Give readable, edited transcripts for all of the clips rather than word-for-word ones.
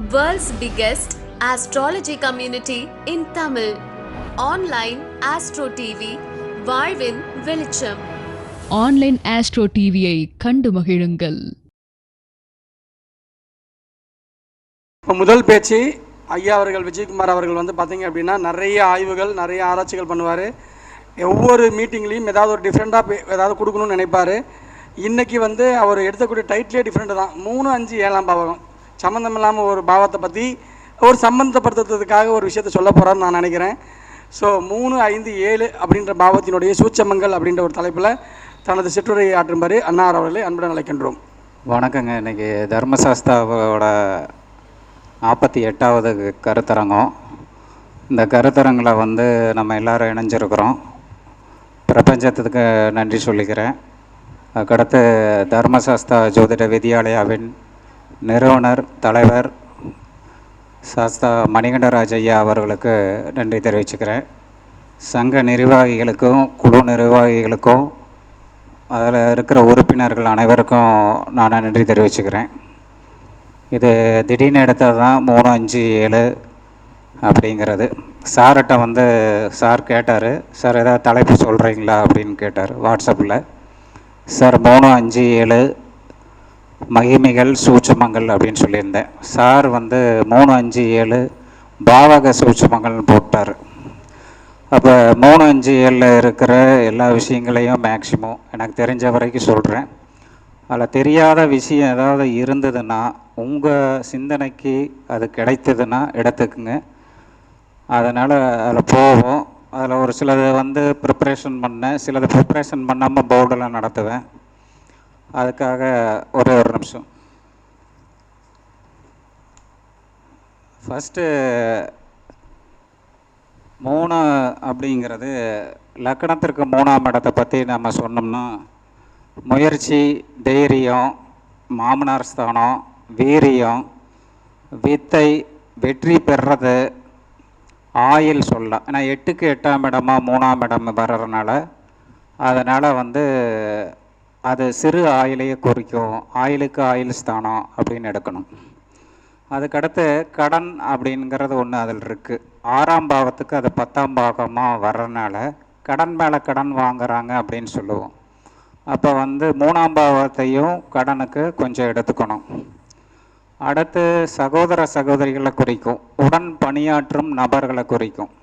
World's biggest astrology community in Tamil. Online Astro TV, வாழ்வின் வெளிச்சம். Online astro டிவியை கண்டு மகிழுங்கள். முதல் பேச்சு ஐயா அவர்கள் விஜயகுமார் அவர்கள் வந்து பார்த்தீங்க அப்படின்னா நிறைய ஆய்வுகள் நிறைய ஆராய்ச்சிகள் பண்ணுவார். ஒவ்வொரு மீட்டிங்லேயும் ஏதாவது ஒரு டிஃப்ரெண்ட்டாக ஏதாவது கொடுக்கணும்னு நினைப்பார். இன்றைக்கி வந்து அவர் எடுத்தக்கூடிய டைட்டிலே டிஃப்ரெண்ட்டு தான். 3, 5, 7ஆம் பாவகம் சம்மந்தம் இல்லாமல் ஒரு பாவத்தை பற்றி ஒரு சம்மந்தப்படுத்துறதுக்காக ஒரு விஷயத்தை சொல்ல போகிறான்னு நான் நினைக்கிறேன். ஸோ 3, 5, 7 அப்படின்ற பாவத்தினுடைய சூட்சமங்கள் அப்படின்ற ஒரு தலைப்பில் தனது சிற்றுரையை ஆற்றும்பார் அன்னார் அவர்களை அன்புடன் அழைக்கின்றோம். வணக்கங்க. இன்றைக்கி தர்மசாஸ்தாவோட 48வது கருத்தரங்கம். இந்த கருத்தரங்கில் வந்து நம்ம எல்லோரும் இணைஞ்சிருக்கிறோம். பிரபஞ்சத்துக்கு நன்றி சொல்லிக்கிறேன். அதுக்கடுத்து தர்மசாஸ்தா ஜோதிட வித்யாலயாவின் நிறுவனர் தலைவர் சாஸ்தா மணிகண்டராஜ் ஐயா அவர்களுக்கு நன்றி தெரிவிச்சுக்கிறேன். சங்க நிர்வாகிகளுக்கும் குழு நிர்வாகிகளுக்கும் அதில் இருக்கிற உறுப்பினர்கள் அனைவருக்கும் நான் நன்றி தெரிவிச்சுக்கிறேன். இது திடீர்னு எடுத்தது தான் 3, 5, 7 அப்படிங்கிறது. சார்கிட்ட வந்து சார் கேட்டார், சார் ஏதாவது தலைப்பு சொல்கிறீங்களா அப்படின்னு கேட்டார் வாட்ஸ்அப்பில். சார் 3, 5, 7 மகிமைகள் சூட்சமங்கள் அப்படின்னு சொல்லியிருந்தேன். சார் வந்து 3, 5, 7 பாவக சூட்சமங்கள்னு போட்டார். அப்போ 3, 5, 7 இருக்கிற எல்லா விஷயங்களையும் மேக்சிமம் எனக்கு தெரிஞ்ச வரைக்கும் சொல்கிறேன். அதில் தெரியாத விஷயம் ஏதாவது இருந்ததுன்னா உங்கள் சிந்தனைக்கு அது கிடைத்ததுன்னா எடுத்துக்குங்க. அதனால் அதில் போவோம். அதில் ஒரு சிலது வந்து ப்ரிப்ரேஷன் பண்ணேன், சிலது ப்ரிப்ரேஷன் பண்ணாமல் போர்டெல்லாம் நடத்துவேன். அதுக்காக ஒரு நிமிஷம். ஃபஸ்ட்டு 3 அப்படிங்கிறது லக்கணத்திற்கு 3ஆம் இடத்தை பற்றி நம்ம சொன்னோம்னா முயற்சி, தைரியம், மாமனார் ஸ்தானம், வீரியம், வித்தை, வெற்றி பெறுறது, ஆயில் சொல்லலாம். ஏன்னா 8க்கு 8ஆம் இடமா 3ஆம் இடம் வர்றதுனால அதனால் வந்து அது சிறு ஆயிலையே குறிக்கும். ஆயிலுக்கு ஆயில் ஸ்தானம் அப்படின்னு எடுக்கணும். அதுக்கடுத்து கடன் அப்படிங்கிறது ஒன்று அதில் இருக்குது. 6ஆம் பாவத்துக்கு அது 10ஆம் பாவமாக வர்றதுனால கடன் மேலே கடன் வாங்குறாங்க அப்படின்னு சொல்லுவோம். அப்போ வந்து 3ஆம் பாவத்தையும் கடனுக்கு கொஞ்சம் எடுத்துக்கணும். அடுத்து சகோதர சகோதரிகளை குறிக்கும், உடன் பணியாற்றும் நபர்களை குறிக்கும்.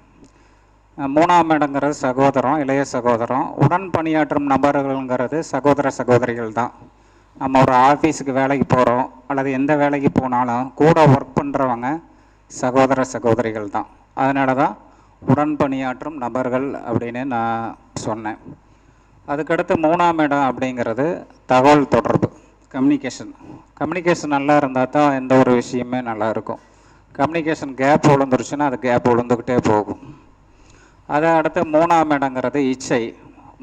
3ஆம் இடங்கிறது சகோதரம், இளைய சகோதரம். உடன் பணியாற்றும் நபர்கள்ங்கிறது சகோதர சகோதரிகள் தான். நம்ம ஒரு ஆஃபீஸுக்கு வேலைக்கு போகிறோம் அல்லது எந்த வேலைக்கு போனாலும் கூட ஒர்க் பண்ணுறவங்க சகோதர சகோதரிகள் தான். அதனால தான் உடன் பணியாற்றும் நபர்கள் அப்படின்னு நான் சொன்னேன். அதுக்கடுத்து 3ஆம் இடம் அப்படிங்கிறது தகவல் தொடர்பு, கம்யூனிகேஷன். கம்யூனிகேஷன் நல்லா இருந்தால் தான் எந்த ஒரு விஷயமே நல்லா இருக்கும். கம்யூனிகேஷன் கேப் விழுந்துருச்சுன்னா அது கேப் விழுந்துக்கிட்டே போகும். அதை அடுத்து 3ஆம் இடங்கிறது இச்சை,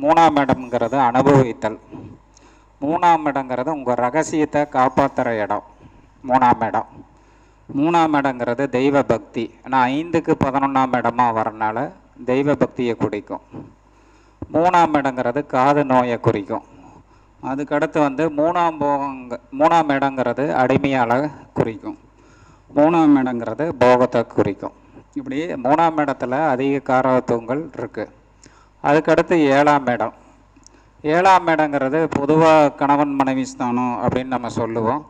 3ஆம் இடம்ங்கிறது அனுபவித்தல், 3ஆம் இடங்கிறது உங்கள் ரகசியத்தை காப்பாற்றுற இடம் 3ஆம் இடம். 3ஆம் இடங்கிறது தெய்வ பக்தி. ஆனால் 5க்கு 11ஆம் இடமாக வரனால தெய்வ பக்தியை குறிக்கும். 3ஆம் இடங்கிறது காது நோயை குறிக்கும். அதுக்கடுத்து வந்து 3ஆம் இடங்கிறது அடிமையால் குறிக்கும். 3ஆம் இடங்கிறது போகத்தை குறிக்கும். இப்படி 3ஆம் இடத்துல அதிக காரகத்துவங்கள் இருக்குது. அதுக்கடுத்து 7ஆம் இடம். 7ஆம் இடங்கிறது பொதுவாக கணவன் மனைவி ஸ்தானம் அப்படின்னு நம்ம சொல்லுவோம்.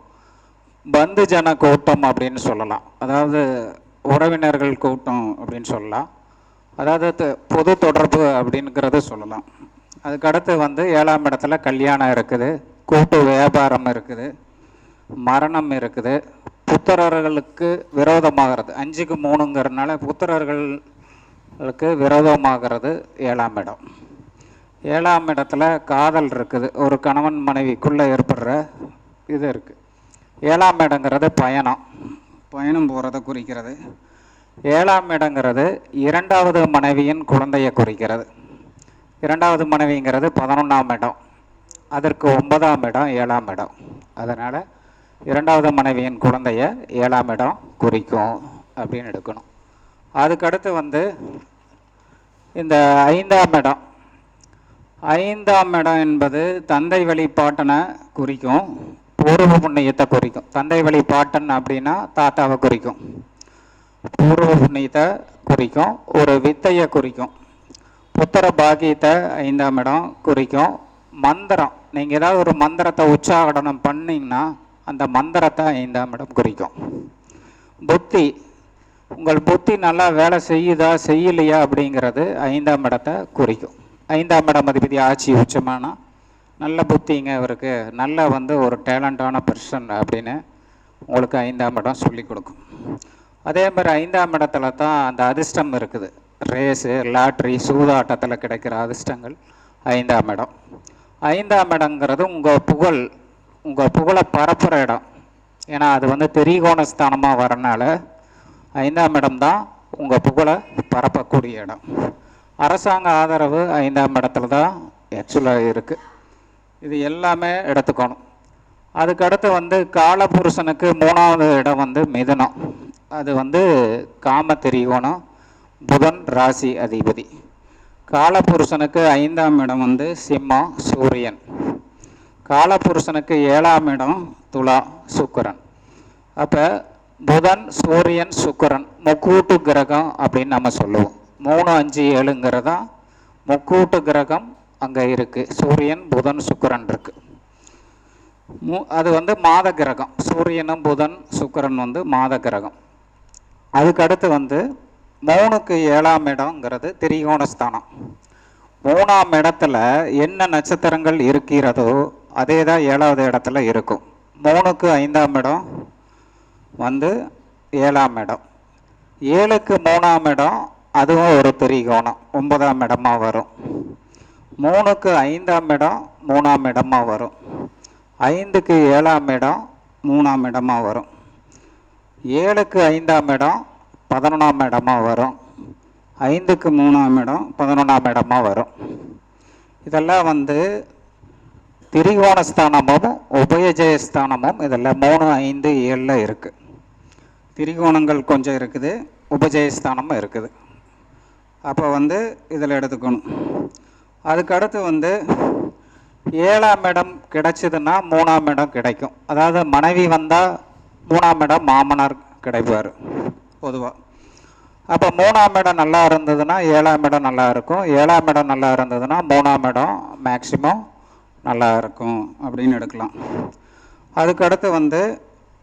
பந்து ஜன கூட்டம் அப்படின்னு சொல்லலாம், அதாவது உறவினர்கள் கூட்டம் அப்படின்னு சொல்லலாம், அதாவது பொது தொடர்பு அப்படிங்கிறது சொல்லலாம். அதுக்கடுத்து வந்து 7ஆம் இடத்துல கல்யாணம் இருக்குது, கூட்டு வியாபாரம் இருக்குது, மரணம் இருக்குது, புத்திரர்களுக்கு விரோதமாகிறது. 5க்கு 3ங்கிறதுனால புத்திரர்களுக்கு விரோதமாகிறது 7ஆம் இடம். 7ஆம் இடத்துல காதல் இருக்குது, ஒரு கணவன் மனைவிக்குள்ளே ஏற்படுற இது இருக்குது. 7ஆம் இடங்கிறது பயணம் போகிறத குறிக்கிறது. 7ஆம் இடங்கிறது 2வது மனைவியின் குழந்தையை குறிக்கிறது. 2வது மனைவிங்கிறது 11ஆம் இடம், அதற்கு 9ஆம் இடம் 7ஆம் இடம். அதனால் 2வது மனைவியின் குழந்தைய 7ஆம் இடம் குறிக்கும் அப்படின்னு எடுக்கணும். அதுக்கடுத்து வந்து இந்த 5ஆம் இடம். 5ஆம் இடம் என்பது தந்தை வழிபாட்டனை குறிக்கும். பூர்வ புண்ணியத்தை குறிக்கும். தந்தை வழி பாட்டன் அப்படின்னா தாத்தாவை குறிக்கும். பூர்வ புண்ணியத்தை குறிக்கும். ஒரு வித்தையை குறிக்கும். புத்திர பாக்கியத்தை 5ஆம் இடம் குறிக்கும். மந்திரம், நீங்கள் ஏதாவது ஒரு மந்திரத்தை உச்சாரணம் பண்ணிங்கன்னா அந்த மந்திரத்தை 5ஆம் இடம் குறிக்கும். புத்தி, உங்கள் புத்தி நல்லா வேலை செய்யுதா செய்யலையா அப்படிங்கிறது 5ஆம் இடத்தை குறிக்கும். 5ஆம் இடம் அதிபதி ஆட்சி உச்சமானா நல்ல புத்திங்க இவருக்கு, நல்ல ஒரு டேலண்டான பர்சன் அப்படின்னு உங்களுக்கு 5ஆம் இடம் சொல்லி கொடுக்கும். அதே மாதிரி 5ஆம் இடத்துல தான் அந்த அதிர்ஷ்டம் இருக்குது. ரேஸு, லாட்ரி, சூதாட்டத்தில் கிடைக்கிற அதிர்ஷ்டங்கள் 5ஆம் இடம். 5ஆம் இடங்கிறது உங்கள் புகழை பரப்புகிற இடம். ஏன்னா அது திரிகோணஸ்தானமாக வரனால 5ஆம் இடம் தான் உங்கள் புகழை பரப்பக்கூடிய இடம். அரசாங்க ஆதரவு 5ஆம் இடத்துல தான் ஆக்சுவலாக இருக்குது. இது எல்லாமே எடுத்துக்கணும். அதுக்கடுத்து காலபுருஷனுக்கு 3ஆவது இடம் மிதுனம். அது காம திரிகோணம், புதன் ராசி அதிபதி. காலபுருஷனுக்கு 5ஆம் இடம் சிம்மம், சூரியன். காலபுருஷனுக்கு 7ஆம் இடம் துலா, சுக்கிரன். அப்போ புதன், சூரியன், சுக்கிரன் முக்கூட்டு கிரகம் அப்படின்னு நம்ம சொல்லுவோம். 3, 5, 7ங்கிறதான் முக்கூட்டு கிரகம் அங்கே இருக்குது. சூரியன், புதன், சுக்கிரன் இருக்குது. அது மாத கிரகம். சூரியனும் புதன் சுக்கிரன் மாத கிரகம். அதுக்கடுத்து 3க்கு 7ஆம் இடங்கிறது திரிகோணஸ்தானம். 3ஆம் இடத்துல என்ன நட்சத்திரங்கள் இருக்கிறதோ அதே தான் 7வது இடத்துல இருக்கும். 3க்கு 5ஆம் இடம் 7ஆம் இடம். 7க்கு 3ஆம் இடம் அதுவும் ஒரு திரிகோணம், 9ஆம் இடமாக வரும். 3க்கு 5ஆம் இடம் 3ஆம் இடமாக வரும். 5க்கு 7ஆம் இடம் 3ஆம் இடமாக வரும். 7க்கு 5ஆம் இடம் 11ஆம் இடமாக வரும். 5க்கு 3ஆம் இடம் 11ஆம் இடமாக வரும். இதெல்லாம் திரிகோணஸ்தானமும் உபயஜயஸ்தானமும் இதெல்லாம் 3, 5, 7 இருக்குது. திரிகோணங்கள் கொஞ்சம் இருக்குது, உபஜயஸ்தானமும் இருக்குது. அப்போ இதில் எடுத்துக்கணும். அதுக்கடுத்து 7ஆம் இடம் கிடைச்சதுன்னா 3ஆம் இடம் கிடைக்கும். அதாவது மனைவி வந்தால் 3ஆம் இடம் மாமனார் கிடைப்பார் பொதுவாக. அப்போ 3ஆம் இடம் நல்லா இருந்ததுன்னா 7ஆம் இடம் நல்லா இருக்கும். 7ஆம் இடம் நல்லா இருந்ததுன்னா 3ஆம் இடம் மேக்சிமம் நல்லா இருக்கும் அப்படின்னு எடுக்கலாம். அதுக்கடுத்து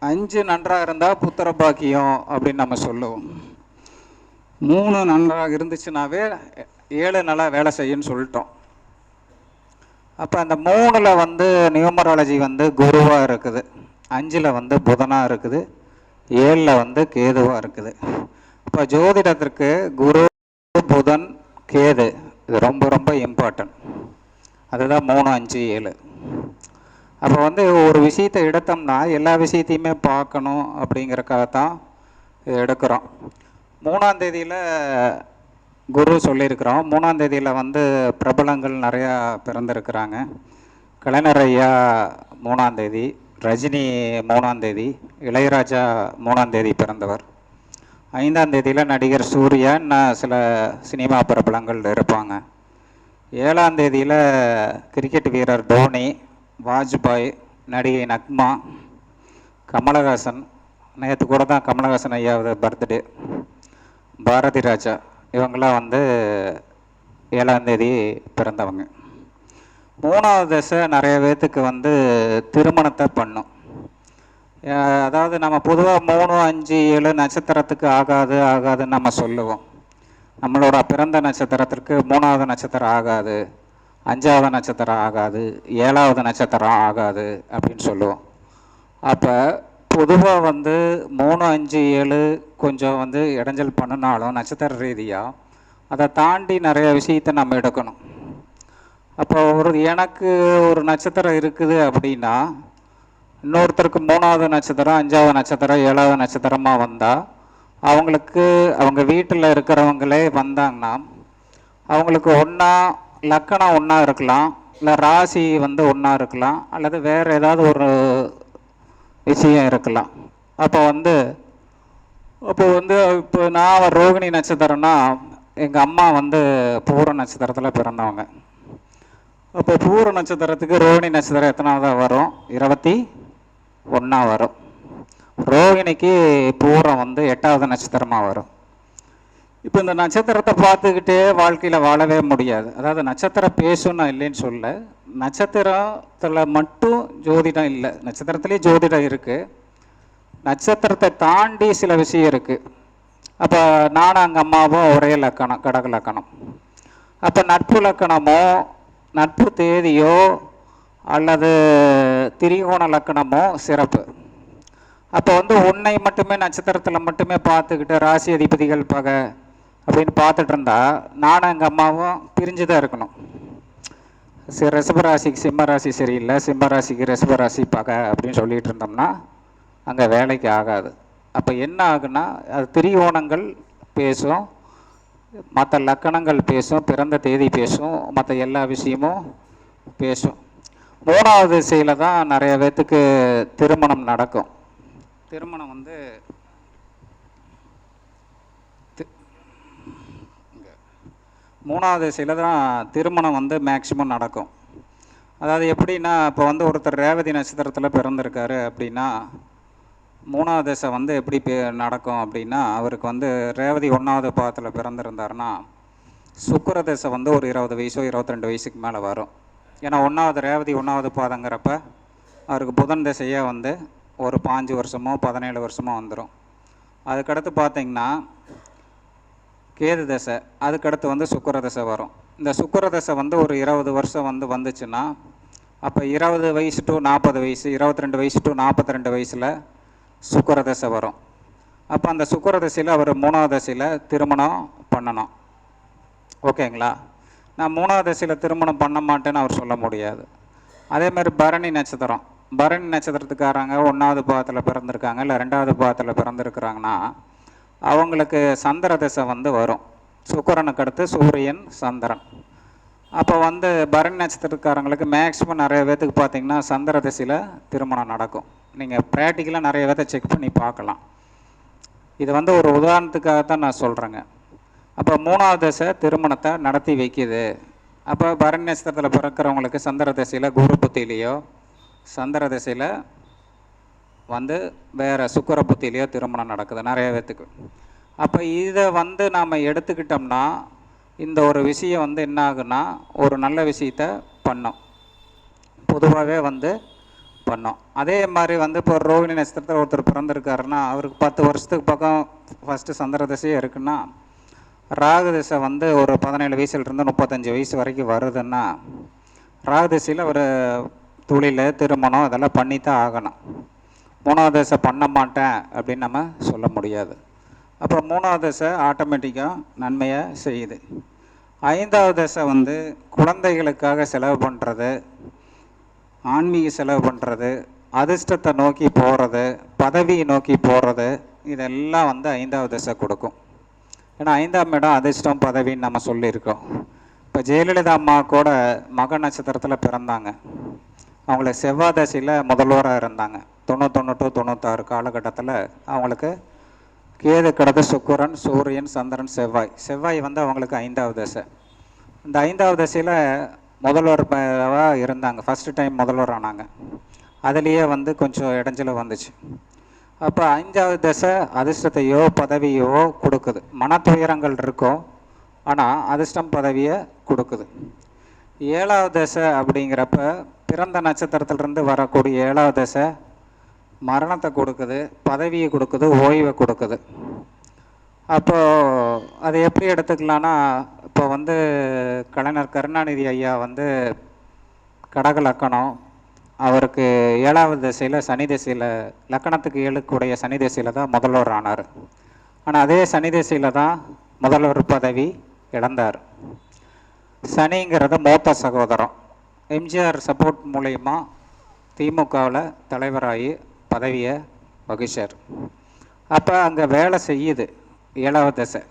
5 நன்றாக இருந்தால் புத்திர பாக்கியம் அப்படின்னு நம்ம சொல்லுவோம். 3 நன்றாக இருந்துச்சுனாவே 7 நல்லா வேலை செய்யுன்னு சொல்லிட்டோம். அப்போ அந்த 3ல் நியூமராலஜி குருவாக இருக்குது, 5ல் புதனாக இருக்குது, 7ல் கேதுவாக இருக்குது. இப்போ ஜோதிடத்திற்கு குரு, புதன், கேது இது ரொம்ப ரொம்ப இம்பார்ட்டன்ட். அதுதான் 3, 5, 7. அப்போ ஒரு விஷயத்தை எடுத்தோம்னா எல்லா விஷயத்தையுமே பார்க்கணும் அப்படிங்கிறக்காகத்தான் எடுக்கிறோம். 3ஆம் தேதியில் குரு சொல்லியிருக்கிறோம். 3ஆம் தேதியில் பிரபலங்கள் நிறையா பிறந்திருக்கிறாங்க. கலைஞர் ஐயா 3ஆம் தேதி, ரஜினி 3ஆம் தேதி, இளையராஜா 3ஆம் தேதி பிறந்தவர். 5ஆம் தேதியில் நடிகர் சூர்யா, சில சினிமா பிரபலங்கள் இருப்பாங்க. 7ஆம் தேதியில் கிரிக்கெட் வீரர் தோனி, வாஜ்பாய், நடிகை நக்மா, கமலஹாசன். நேற்று கூட தான் கமலஹாசன் ஐயாவது பர்த்டே. பாரதி ராஜா இவங்களாம் 7ஆம் தேதி பிறந்தவங்க. 3ஆவது தசை நிறைய பேர்த்துக்கு திருமணத்தை பண்ணும். அதாவது நம்ம பொதுவாக 3, 5, 7 நட்சத்திரத்துக்கு ஆகாதுன்னு நம்ம சொல்லுவோம். நம்மளோட பிறந்த நட்சத்திரத்திற்கு 3ஆவது நட்சத்திரம் ஆகாது, 5ஆவது நட்சத்திரம் ஆகாது, 7ஆவது நட்சத்திரம் ஆகாது அப்படின்னு சொல்லுவோம். அப்போ பொதுவாக 3, 5, 7 கொஞ்சம் இடைஞ்சல் பண்ணினாலும் நட்சத்திர ரீதியாக அதை தாண்டி நிறைய விஷயத்தை நம்ம எடுக்கணும். அப்போ எனக்கு ஒரு நட்சத்திரம் இருக்குது அப்படின்னா இன்னொருத்தருக்கு 3ஆவது நட்சத்திரம், 5ஆவது நட்சத்திரம், 7ஆவது நட்சத்திரமாக வந்தால் அவங்களுக்கு அவங்க வீட்டில் இருக்கிறவங்களே வந்தாங்கன்னா அவங்களுக்கு ஒன்றா லக்கணம் ஒன்றா இருக்கலாம், இல்லை ராசி ஒன்றா இருக்கலாம், அல்லது வேறு ஏதாவது ஒரு விஷயம் இருக்கலாம். அப்போ இப்போ நான் ரோகிணி நட்சத்திரம்னா எங்கள் அம்மா பூர நட்சத்திரத்தில் பிறந்தவங்க. அப்போ பூர நட்சத்திரத்துக்கு ரோகிணி நட்சத்திரம் எத்தனாவதாக வரும்? ஒன்றா வரும். ரோகிணிக்கு பூரம் வந்து 8வது நட்சத்திரமாக வரும். இப்போ இந்த நட்சத்திரத்தை பார்த்துக்கிட்டே வாழ்க்கையில் வாழவே முடியாது. அதாவது நட்சத்திரம் பேசும், நான் இல்லைன்னு சொல்ல, நட்சத்திரத்தில் மட்டும் ஜோதிடம் இல்லை, நட்சத்திரத்துலேயே ஜோதிடம் இருக்குது. நட்சத்திரத்தை தாண்டி சில விஷயம் இருக்குது. அப்போ நானும் எங்கள் அம்மாவும் ஒரே லக்கணம், கடக லக்கணம். அப்போ நட்பு லக்கணமோ நட்பு தேதியோ அல்லது திரிகோண லக்கணமோ சிறப்பு. அப்போ வந்து உன்னை மட்டுமே நட்சத்திரத்தில் மட்டுமே பார்த்துக்கிட்டு ராசி அதிபதிகள் பகை அப்படின்னு பார்த்துட்டு இருந்தா நானும் எங்கள் அம்மாவும் பிரிஞ்சு தான் இருக்கணும். ரிஷபராசிக்கு சிம்மராசி சரியில்லை, சிம்மராசிக்கு ரிஷபராசி பகை அப்படின்னு சொல்லிட்டு இருந்தோம்னா அங்கே வேலைக்கு ஆகாது. அப்போ என்ன ஆகுன்னா, அது திரிகோணங்கள் பேசும், மற்ற லக்கணங்கள் பேசும், பிறந்த தேதி பேசும், மற்ற எல்லா விஷயமும் பேசும். 3வது திசையில் தான் நிறைய பேர்த்துக்கு திருமணம் நடக்கும். திருமணம் வந்து 3வது திசையில் தான் திருமணம் வந்து மேக்சிமம் நடக்கும். அதாவது எப்படின்னா, இப்போ வந்து ஒருத்தர் ரேவதி நட்சத்திரத்தில் பிறந்திருக்காரு அப்படின்னா 3வது திசை வந்து எப்படி நடக்கும் அப்படின்னா, அவருக்கு வந்து ரேவதி 1வது பாதத்தில் பிறந்திருந்தாருன்னா சுக்கிர திசை வந்து ஒரு 20 வயசோ 22 வயசுக்கு மேலே வரும். ஏன்னா 1வது ரேவதி 1வது பாதங்கிறப்ப அவருக்கு புதன் திசையே வந்து ஒரு 5 வருஷமோ 17 வருஷமோ வந்துடும். அதுக்கடுத்து பார்த்திங்கன்னா கேது தசை, அதுக்கடுத்து வந்து சுக்கிர தசை வரும். இந்த சுக்கிர தசை வந்து ஒரு 20 வருஷம் வந்துச்சுன்னா அப்போ 20 வயசு டு 40 வயசு, 22 வயசு டு 42 வயசில் சுக்கிர தசை வரும். அப்போ அந்த சுக்கிர தசையில் அவர் 3வது தசையில் திருமணம் பண்ணணும். ஓகேங்களா? நான் 3வது தசையில் திருமணம் பண்ண மாட்டேன்னு அவர் சொல்ல முடியாது. அதேமாதிரி பரணி நட்சத்திரம், பரணி நட்சத்திரத்துக்காரங்க 1வது பாதத்தில் பிறந்திருக்காங்க இல்லை 2வது பாதத்தில் பிறந்திருக்கிறாங்கன்னா அவங்களுக்கு சந்திர தசை வந்து வரும். சுக்கிரனுக்கு அடுத்து சூரியன் சந்திரன். அப்போ வந்து பரணி நட்சத்திரக்காரங்களுக்கு மேக்ஸிமம் நிறைய பேர்த்துக்கு பார்த்திங்கன்னா சந்திர தசையில் திருமணம் நடக்கும். நீங்கள் ப்ராக்டிக்கலாக நிறைய பேர்த்தை செக் பண்ணி பார்க்கலாம். இது வந்து ஒரு உதாரணத்துக்காகத்தான் நான் சொல்கிறேங்க. அப்போ 3வது தசை திருமணத்தை நடத்தி வைக்கிது. அப்போ பரணி நட்சத்திரத்தில் பிறக்கிறவங்களுக்கு சந்திர தசையில் குரு புத்தியிலையோ சந்திர தசையில் வந்து வேறு சுக்கிர புத்தியிலையோ திருமணம் நடக்குது நிறைய பேர்த்துக்கு. அப்போ இதை வந்து நாம் எடுத்துக்கிட்டோம்னா இந்த ஒரு விஷயம் வந்து என்ன ஆகுன்னா, ஒரு நல்ல விஷயத்த பண்ணோம், பொதுவாகவே வந்து பண்ணோம். அதே மாதிரி வந்து இப்போ ரோகிணி நட்சத்திரத்தில் ஒருத்தர் பிறந்திருக்காருன்னா அவருக்கு 10 வருஷத்துக்கு பக்கம் ஃபஸ்ட்டு சந்திர தசையே இருக்குன்னா, ராகு தசை வந்து ஒரு 17 வயசுலேருந்து 35 வயசு வரைக்கும் வருதுன்னா ராகு தசையில் ஒரு தொழில் திருமணம் இதெல்லாம் பண்ணித்தான் ஆகணும். 3வது தசை பண்ண மாட்டேன் அப்படின்னு நம்ம சொல்ல முடியாது. அப்போ 3வது தசை ஆட்டோமேட்டிக்காக நன்மையை செய்யுது. 5வது தசை வந்து குழந்தைகளுக்காக செலவு பண்ணுறது, ஆன்மீக செலவு பண்ணுறது, அதிர்ஷ்டத்தை நோக்கி போகிறது, பதவியை நோக்கி போகிறது, இதெல்லாம் வந்து 5வது தசை கொடுக்கும். ஏன்னா 5ஆம் இடம் அதிர்ஷ்டம் பதவின்னு நம்ம சொல்லியிருக்கோம். இப்போ ஜெயலலிதா அம்மா கூட மக நட்சத்திரத்தில் பிறந்தாங்க. அவங்கள செவ்வாய் தசையில் முதல்வராக இருந்தாங்க. 91 to 96 காலகட்டத்தில் அவங்களுக்கு கேது கடந்த சுக்கிரன் சூரியன் சந்திரன் செவ்வாய் வந்து அவங்களுக்கு 5வது தசை. இந்த 5வது தசையில் முதல்வராக இருந்தாங்க. ஃபஸ்ட்டு டைம் முதல்வர் ஆனாங்க. அதுலேயே வந்து கொஞ்சம் இடைஞ்சல் வந்துச்சு. அப்போ 5வது தசை அதிர்ஷ்டத்தையோ பதவியோ கொடுக்குது. மன துயரங்கள் இருக்கும், ஆனால் அதிர்ஷ்டம் பதவியை கொடுக்குது. 7வது தசை அப்படிங்கிறப்ப பிறந்த நட்சத்திரத்திலிருந்து வரக்கூடிய 7வது தசை மரணத்தை கொடுக்குது, பதவியை கொடுக்குது, ஓய்வை கொடுக்குது. அப்போது அதை எப்படி எடுத்துக்கலான்னா, இப்போ வந்து கலைஞர் கருணாநிதி ஐயா வந்து கடக லக்கணம், அவருக்கு 7வது திசையில் சனி திசையில் லக்கணத்துக்கு 7க்குடைய சனி திசையில் தான் முதல்வர் ஆனார். ஆனால் அதே சனி திசையில் தான் முதல்வர் பதவி இழந்தார். சனிங்கிறது மூத்த சகோதரம். எம்ஜிஆர் சப்போர்ட் மூலயமா திமுகவில் தலைவராகி பதவியை வகிச்சார். அப்போ அங்கே வேலை செய்யுது 7வது தசை.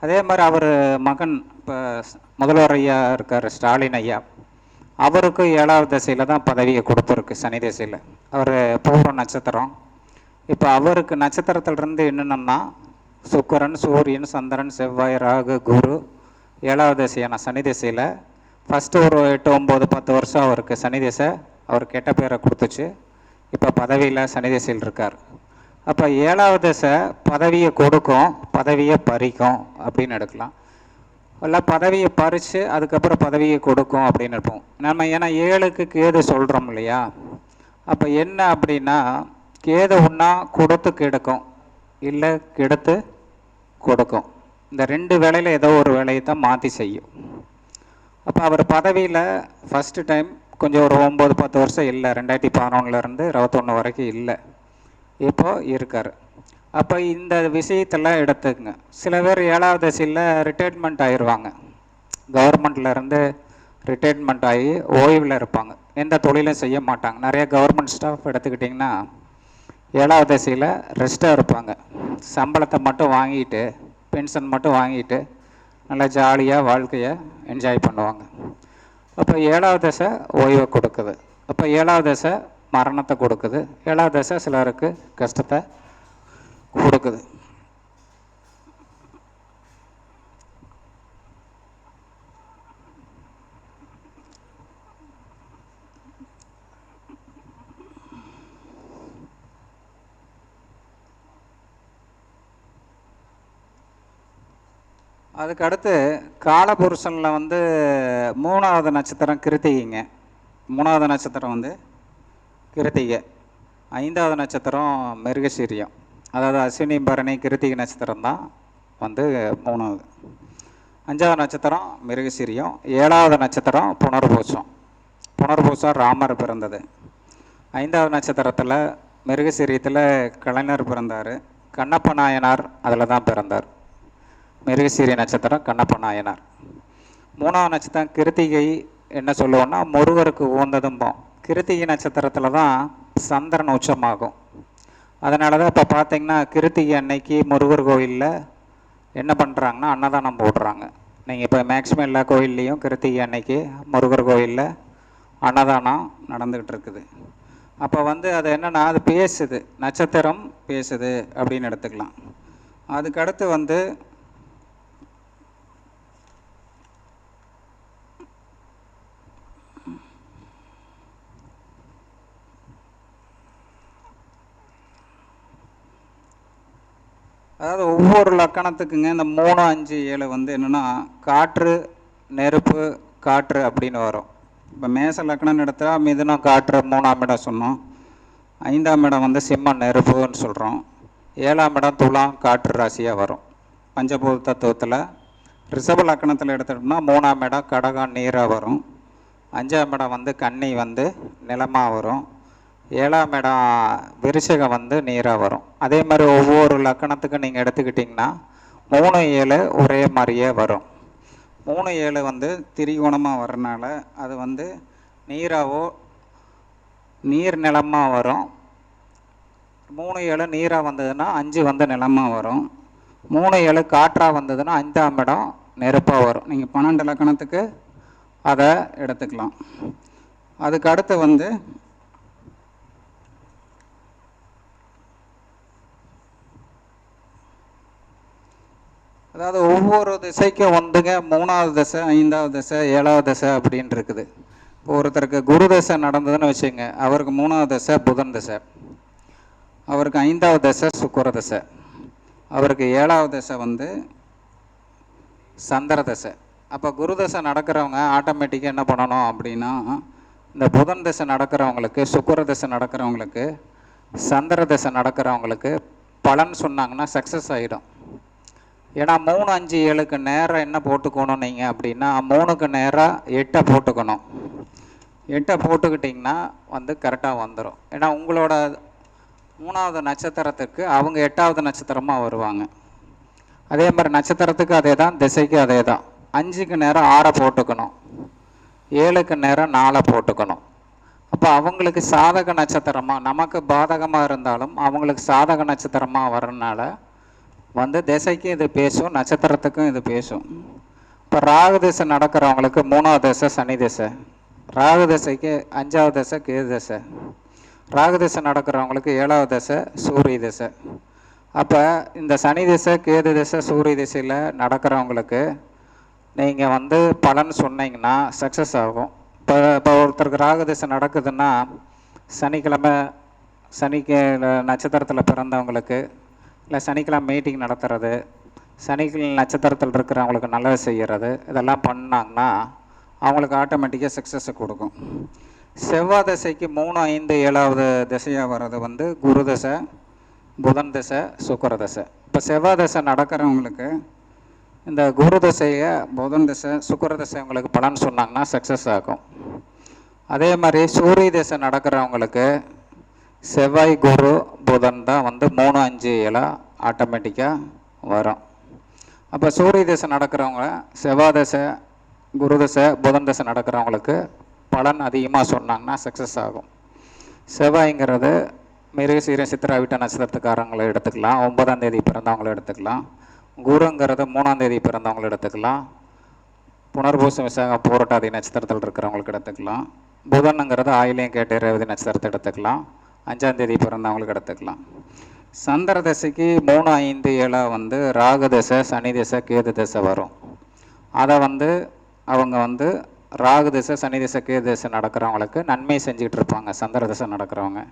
அதே மாதிரி அவர் மகன் இப்போ முதல்வர் ஐயா இருக்கார் ஸ்டாலின் ஐயா, அவருக்கும் 7வது தசையில் தான் பதவியை கொடுத்துருக்கு சனி தசையில். அவர் பூர்வ நட்சத்திரம். இப்போ அவருக்கு நட்சத்திரத்திலிருந்து என்னென்னா சுக்கிரன் சூரியன் சந்திரன் செவ்வாய் ராகு குரு 7வது தசையான சனி தசையில் ஃபஸ்ட்டு ஒரு 8, 9, 10 வருஷம் அவருக்கு சனி தசை அவர் கெட்ட பேரை கொடுத்துச்சு. இப்போ பதவியில் சனி திசையில் இருக்கார். அப்போ 7வது திசை பதவியை கொடுக்கும், பதவியை பறிக்கும் அப்படின்னு எடுக்கலாம். இல்லை பதவியை பறித்து அதுக்கப்புறம் பதவியை கொடுக்கும் அப்படின்னு இருப்போம் நம்ம. ஏன்னா 7க்கு கேது சொல்கிறோம் இல்லையா? அப்போ என்ன அப்படின்னா, கேது ஒன்றா கொடுத்து கெடுக்கும், இல்லை கெடுத்து கொடுக்கும். இந்த 2 வேலையில் ஏதோ ஒரு வேலையை தான் மாற்றி செய்யும். அப்போ அவர் பதவியில் ஃபஸ்ட்டு டைம் கொஞ்சம் ஒரு 9-10 வருஷம் இல்லை, 2011லேருந்து 21 வரைக்கும் இல்லை, இப்போ இருக்கார். அப்போ இந்த விஷயத்தெல்லாம் எடுத்துக்கங்க. சில பேர் 7வது திசையில் ரிட்டைர்மெண்ட் ஆயிடுவாங்க, கவர்மெண்ட்லேருந்து ரிட்டைர்மெண்ட் ஆகி ஓய்வில் இருப்பாங்க, எந்த தொழிலும் செய்ய மாட்டாங்க. நிறைய கவர்மெண்ட் ஸ்டாஃப் எடுத்துக்கிட்டிங்கன்னா 7வது திசையில் ரெஸ்ட்டாக இருப்பாங்க, சம்பளத்தை மட்டும் வாங்கிட்டு பென்ஷன் மட்டும் வாங்கிட்டு நல்லா ஜாலியாக வாழ்க்கையை என்ஜாய் பண்ணுவாங்க. அப்போ 7வது திசை ஓய்வை கொடுக்குது. அப்போ 7வது திசை மரணத்தை கொடுக்குது. 7வது திசை சிலருக்கு கஷ்டத்தை கொடுக்குது. அதுக்கடுத்து காலபுருஷனில் வந்து 3வது நட்சத்திரம் கிருத்திகைங்க. 3வது நட்சத்திரம் வந்து கிருத்திகை. 5வது நட்சத்திரம் மிருகசீரியம். அதாவது அஸ்வினி பரணி கிருத்திகை நட்சத்திரம் தான் வந்து 3வது. 5வது நட்சத்திரம் மிருகசீரியம். 7வது நட்சத்திரம் புனர்பூசம். புனர்பூசம் ராமர் பிறந்தது. 5வது நட்சத்திரத்தில் மிருகசீரியத்தில் கலைஞர் பிறந்தார். கண்ணப்ப நாயனார் அதில் தான் பிறந்தார். மிருகசீரிய நட்சத்திரம் கண்ணப்ப நாயனார். 3வது நட்சத்திரம் கிருத்திகை. என்ன சொல்லுவோன்னா முருகருக்கு உகந்ததும்போம். கிருத்திகை நட்சத்திரத்தில் தான் சந்திரன் உச்சமாகும். அதனால தான் இப்போ பார்த்தீங்கன்னா கிருத்திகை அன்னைக்கு முருகர் கோயிலில் என்ன பண்ணுறாங்கன்னா அன்னதானம் போடுறாங்க. நீங்கள் இப்போ மேக்ஸிமம் எல்லா கோயில்லையும் கிருத்திகை அன்னைக்கு முருகர் கோயிலில் அன்னதானம் நடந்துக்கிட்டு இருக்குது. அப்போ வந்து அது என்னென்னா அது பேசுது, நட்சத்திரம் பேசுது அப்படின்னு எடுத்துக்கலாம். அதுக்கடுத்து வந்து அதாவது ஒவ்வொரு லக்கணத்துக்குங்க இந்த 3, 5, 7 வந்து என்னென்னா காற்று, நெருப்பு, காற்று அப்படின்னு வரும். இப்போ மேச லக்கணம்னு எடுத்தால் மிதுனம் காற்று 3ஆம் இடம் சொன்னோம். 5ஆம் இடம் வந்து சிம்மம் நெருப்புன்னு சொல்கிறோம். 7ஆம் இடம் துலாம் காற்று ராசியாக வரும். பஞ்சபூத தத்துவத்தில் ரிஷப லக்கணத்தில் எடுத்துட்டோம்னா 3ஆம் இடம் கடகம் நீராக வரும். 5ஆம் இடம் வந்து கன்னி வந்து நிலமாக வரும். 7ஆம் இடம் விருச்சிகம் வந்து நீராக வரும். அதே மாதிரி ஒவ்வொரு லக்கணத்துக்கும் நீங்கள் எடுத்துக்கிட்டிங்கன்னா 3, 7 ஒரே மாதிரியே வரும். 3, 7 வந்து திரிகோணமாக வரனால அது வந்து நீராவோ நீர் நிலமாக வரும். 3, 7 நீராக வந்ததுன்னா 5 வந்து நிலமாக வரும். 3, 7 காற்றாக வந்ததுன்னா 5ஆம் இடம் நெருப்பாக வரும். நீங்கள் 12 லக்கணத்துக்கு அதை எடுத்துக்கலாம். அதுக்கு அடுத்து வந்து அதாவது ஒவ்வொரு திசைக்கும் வந்துங்க 3வது திசை, 5வது திசை, 7வது திசை அப்படின்னு இருக்குது. இப்போ ஒருத்தருக்கு குரு திசை நடந்ததுன்னு வச்சுங்க, அவருக்கு 3வது திசை புதன் திசை, அவருக்கு 5வது திசை சுக்கிர திசை, அவருக்கு 7வது திசை வந்து சந்திர திசை. அப்போ குரு திசை நடக்கிறவங்க ஆட்டோமேட்டிக்காக என்ன பண்ணணும் அப்படின்னா, இந்த புதன் திசை நடக்கிறவங்களுக்கு, சுக்கிர திசை நடக்கிறவங்களுக்கு, சந்திர திசை நடக்கிறவங்களுக்கு பலன் சொன்னாங்கன்னா சக்ஸஸ் ஆகிடும். ஏன்னா 3, 5, 7க்கு நேரம் என்ன போட்டுக்கணும் நீங்கள் அப்படின்னா 3க்கு நேரம் 8 போட்டுக்கணும். 8 போட்டுக்கிட்டிங்கன்னா வந்து கரெக்டாக வந்துடும். ஏன்னா உங்களோட 3வது நட்சத்திரத்துக்கு அவங்க 8வது நட்சத்திரமாக வருவாங்க. அதே மாதிரி நட்சத்திரத்துக்கு அதே தான், திசைக்கு அதே தான். 5க்கு நேரம் 6 போட்டுக்கணும், 7க்கு நேரம் 4 போட்டுக்கணும். அப்போ அவங்களுக்கு சாதக நட்சத்திரமாக, நமக்கு பாதகமாக இருந்தாலும் அவங்களுக்கு சாதக நட்சத்திரமாக வரனால வந்து திசைக்கும் இது பேசும், நட்சத்திரத்துக்கும் இது பேசும். இப்போ ராகு திசை நடக்கிறவங்களுக்கு 3வது திசை சனி திசை, ராகு திசைக்கு 5வது திசை கேது திசை, ராகு திசை நடக்கிறவங்களுக்கு 7வது திசை சூரிய திசை. அப்போ இந்த சனி திசை, கேது திசை, சூரிய திசையில் நடக்கிறவங்களுக்கு நீங்கள் வந்து பலன் சொன்னீங்கன்னா சக்ஸஸ் ஆகும். இப்போ ஒருத்தருக்கு ராகு திசை நடக்குதுன்னா சனிக்கிழமை நட்சத்திரத்தில் பிறந்தவங்களுக்கு, இல்லை சனிக்கிழமை மீட்டிங் நடத்துறது, சனிக்கிழமை நட்சத்திரத்தில் இருக்கிறவங்களுக்கு நல்லது செய்கிறது, இதெல்லாம் பண்ணாங்கன்னா அவங்களுக்கு ஆட்டோமேட்டிக்காக சக்ஸஸை கொடுக்கும். செவ்வாய் தசைக்கு 3, 5, 7வது திசையாக வர்றது வந்து குரு தசை, புதன் தசை, சுக்கிர தசை. இப்போ செவ்வாய் தசை நடக்கிறவங்களுக்கு இந்த குரு தசையை, புதன் தசை, சுக்கிர தசை உங்களுக்கு பலன் சொன்னாங்கன்னா சக்ஸஸ் ஆகும். அதே மாதிரி சூரிய தசை நடக்கிறவங்களுக்கு செவ்வாய், குரு, புதன் தான் வந்து 3, 5, 7 ஆட்டோமேட்டிக்காக வரும். அப்போ சூரிய தசை நடக்கிறவங்க செவ்வாய் தசை, குரு தசை, புதன் தசை நடக்கிறவங்களுக்கு பலன் அதிகமாக சொன்னாங்கன்னா சக்ஸஸ் ஆகும். செவ்வாய்ங்கிறது மிருகசீரிஷம், சித்திரை, அவிட்ட நட்சத்திரத்துக்காரங்களை எடுத்துக்கலாம், 9ஆம் தேதி பிறந்தவங்களை எடுத்துக்கலாம். குருங்கிறது 3ஆம் தேதி பிறந்தவங்களை எடுத்துக்கலாம், புனர்பூசம், விசாகம், பூரட்டாதி நட்சத்திரத்தில் இருக்கிறவங்களுக்கு எடுத்துக்கலாம். புதனுங்கிறது ஆயிலியம், கேட்டை, ரேவதி நட்சத்திரத்தை எடுத்துக்கலாம், 5ஆம் தேதி பிறந்தவங்களுக்கு எடுத்துக்கலாம். சந்திர தசைக்கு 3, 5, 7 வந்து ராகு தசை, சனி தசை, கேது தசை வரும். அதை வந்து அவங்க வந்து ராகு தசை, சனி தசை, கேது தசை நடக்கிறவங்களுக்கு நன்மை செஞ்சுக்கிட்டு இருப்பாங்க. சந்திர தசை நடக்கிறவங்க.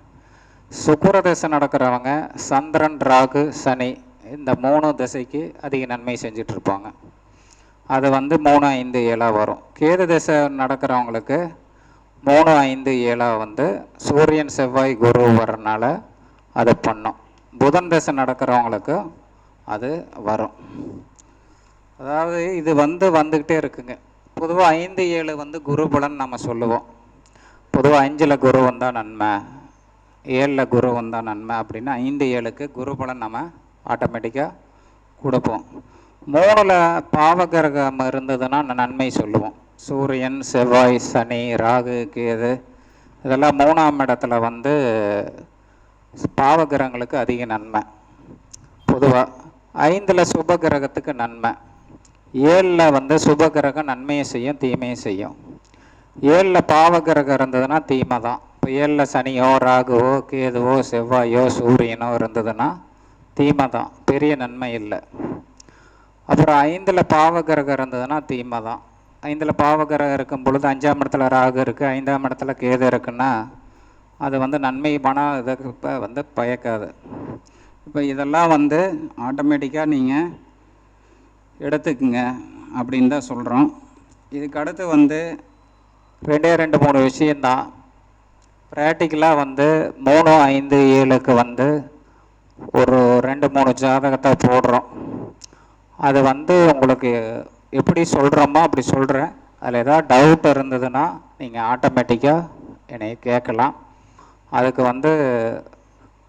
சுக்கிர தசை நடக்கிறவங்க சந்திரன், ராகு, சனி இந்த 3 தசைக்கு அதிக நன்மை செஞ்சுட்டு இருப்பாங்க. அது வந்து 3, 5, 7 வரும். கேது தசை நடக்கிறவங்களுக்கு 3, 5, 7 வந்து சூரியன், செவ்வாய், குரு வர்றதுனால அது பண்ணும். புதன் தசை நடக்கிறவங்களுக்கு அது வரும். அதாவது இது வந்துக்கிட்டே இருக்குங்க. பொதுவாக 5, 7 வந்து குரு பலன் நம்ம சொல்லுவோம். பொதுவாக 5ல் குரு வந்தால் நன்மை, 7ல் குரு வந்தால் நன்மை அப்படின்னு 5, 7க்கு குரு பலன் நம்ம ஆட்டோமேட்டிக்காக கொடுப்போம். 3ல் பாவகிரகம் இருந்ததுன்னா நன்மை சொல்லுவோம். சூரியன், செவ்வாய், சனி, ராகு, கேது இதெல்லாம் 3ஆம் இடத்துல வந்து பாவகிரகங்களுக்கு அதிக நன்மை. பொதுவாக 5ல் சுபகிரகத்துக்கு நன்மை, 7ல் வந்து சுபகிரகம் நன்மையை செய்யும், தீமையை செய்யும். 7ல் பாவகிரகம் இருந்ததுன்னா தீமை தான். இப்போ 7ல் சனியோ, ராகுவோ, கேதுவோ, செவ்வாயோ, சூரியனோ இருந்ததுன்னா தீமை தான், பெரிய நன்மை இல்லை. அப்புறம் 5ல் பாவகிரகம் இருந்ததுன்னா தீமை தான். 5ல் பாவகிரகம் இருக்கும் பொழுது 5ஆம் இடத்துல ராகு இருக்குது, 5ஆம் இடத்துல கேது இருக்குன்னா அது வந்து நன்மை பணம் இதுக்கு இப்போ வந்து பயக்காது. இப்போ இதெல்லாம் வந்து ஆட்டோமேட்டிக்காக நீங்கள் எடுத்துக்குங்க அப்படின்னு தான் சொல்கிறோம். இதுக்கு அடுத்து வந்து 2, 3 விஷயந்தான் ப்ராக்டிக்கலாக வந்து 3, 5, 7க்கு வந்து ஒரு 2, 3 ஜாதகத்தை போடுறோம். அது வந்து உங்களுக்கு எப்படி சொல்கிறோமோ அப்படி சொல்கிறேன். அதில் ஏதாவது டவுட் இருந்ததுன்னா நீங்கள் ஆட்டோமேட்டிக்காக என்னை கேட்கலாம். அதுக்கு வந்து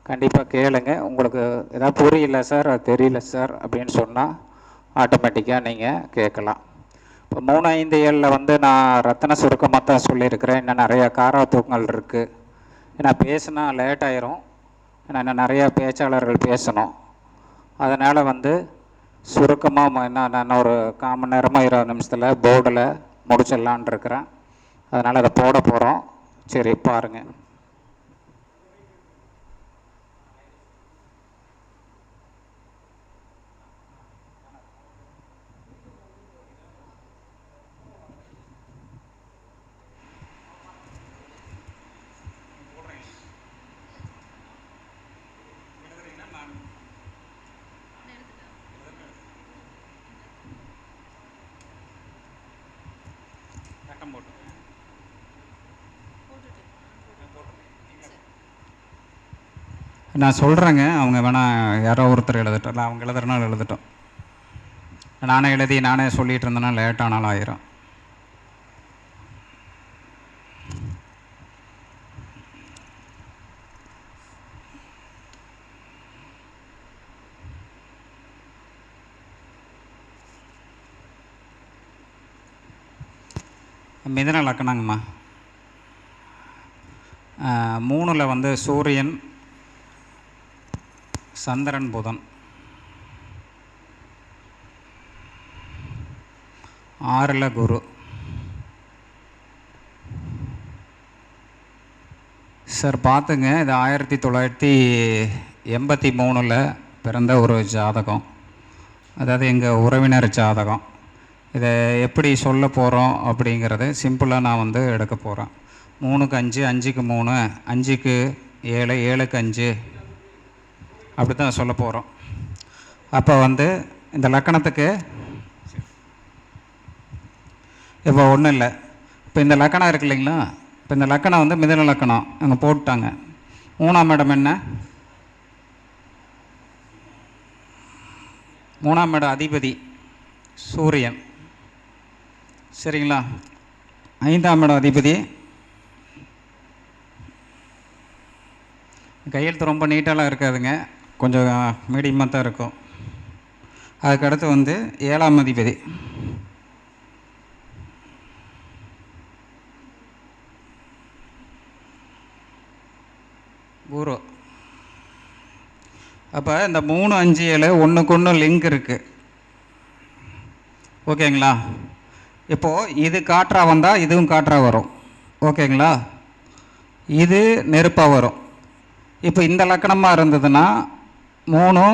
கண்டிப்பாக கேளுங்க. உங்களுக்கு எதாவது புரியல சார், அது தெரியல சார் அப்படின்னு சொன்னால் ஆட்டோமேட்டிக்காக நீங்கள் கேட்கலாம். இப்போ 3, 5, 7ல் வந்து நான் ரத்தன சுருக்கமாக தான் சொல்லியிருக்கிறேன். இன்னும் நிறையா காரத்தூக்கங்கள் இருக்குது. ஏன்னா பேசுனா லேட் ஆயிரும். ஏன்னா இன்னும் நிறையா பேச்சாளர்கள் பேசணும். அதனால் வந்து சுருக்கமாக நான் ஒரு 1/4 மணி நேரமாக 20 நிமிஷத்தில் போர்டில் முடிச்சிடலான் இருக்கிறேன். அதனால் அதை போட போகிறோம். சரி பாருங்கள். நான் சொல்கிறேங்க, அவங்க வேணால் யாரோ ஒருத்தர் எழுதட்டும், இல்லை அவங்க எழுதுறனால எழுதட்டும். நானே சொல்லிகிட்டு இருந்தேன்னா லேட்டானாலும் ஆயிரும். மிதன லக்கணங்கம்மா. 3ல் வந்து சூரியன், சந்திரன், புதன். 6ல் குரு. சார் பார்த்துங்க, இது 1983ல் பிறந்த ஒரு ஜாதகம். அதாவது எங்கள் உறவினர் ஜாதகம். இதை எப்படி சொல்ல போகிறோம் அப்படிங்கிறது சிம்பிளாக நான் வந்து எடுக்க போகிறேன். 3க்கு 5, 5க்கு 3, 5க்கு 7, 7க்கு 5 அப்படி தான் சொல்ல போகிறோம். அப்போ வந்து இந்த லக்கணத்துக்கு இப்போ ஒன்றும் இல்லை. இப்போ இந்த லக்கணம் இருக்கு இல்லைங்களா, இப்போ இந்த லக்கணம் வந்து மிதுன லக்கணம் அங்கே போட்டாங்க. 3ஆம் இடம் என்ன? 3ஆம் இடம் அதிபதி சூரியன். சரிங்களா? 5ஆம் இடம் அதிபதி, கையெழுத்து ரொம்ப நீட்டாலாம் இருக்காதுங்க, கொஞ்சம் மீடியமாக தான் இருக்கும். அதுக்கடுத்து வந்து 7ஆம் அதிபதி குரு. அப்போ இந்த 3, 5, 7 ஒன்றுக்கு ஒன்று லிங்க் இருக்குது. ஓகேங்களா? இப்போது இது காற்றா வந்தால் இதுவும் காற்றா வரும். ஓகேங்களா? இது நெருப்பாக வரும். இப்போ இந்த லக்கணமாக இருந்ததுன்னா 3,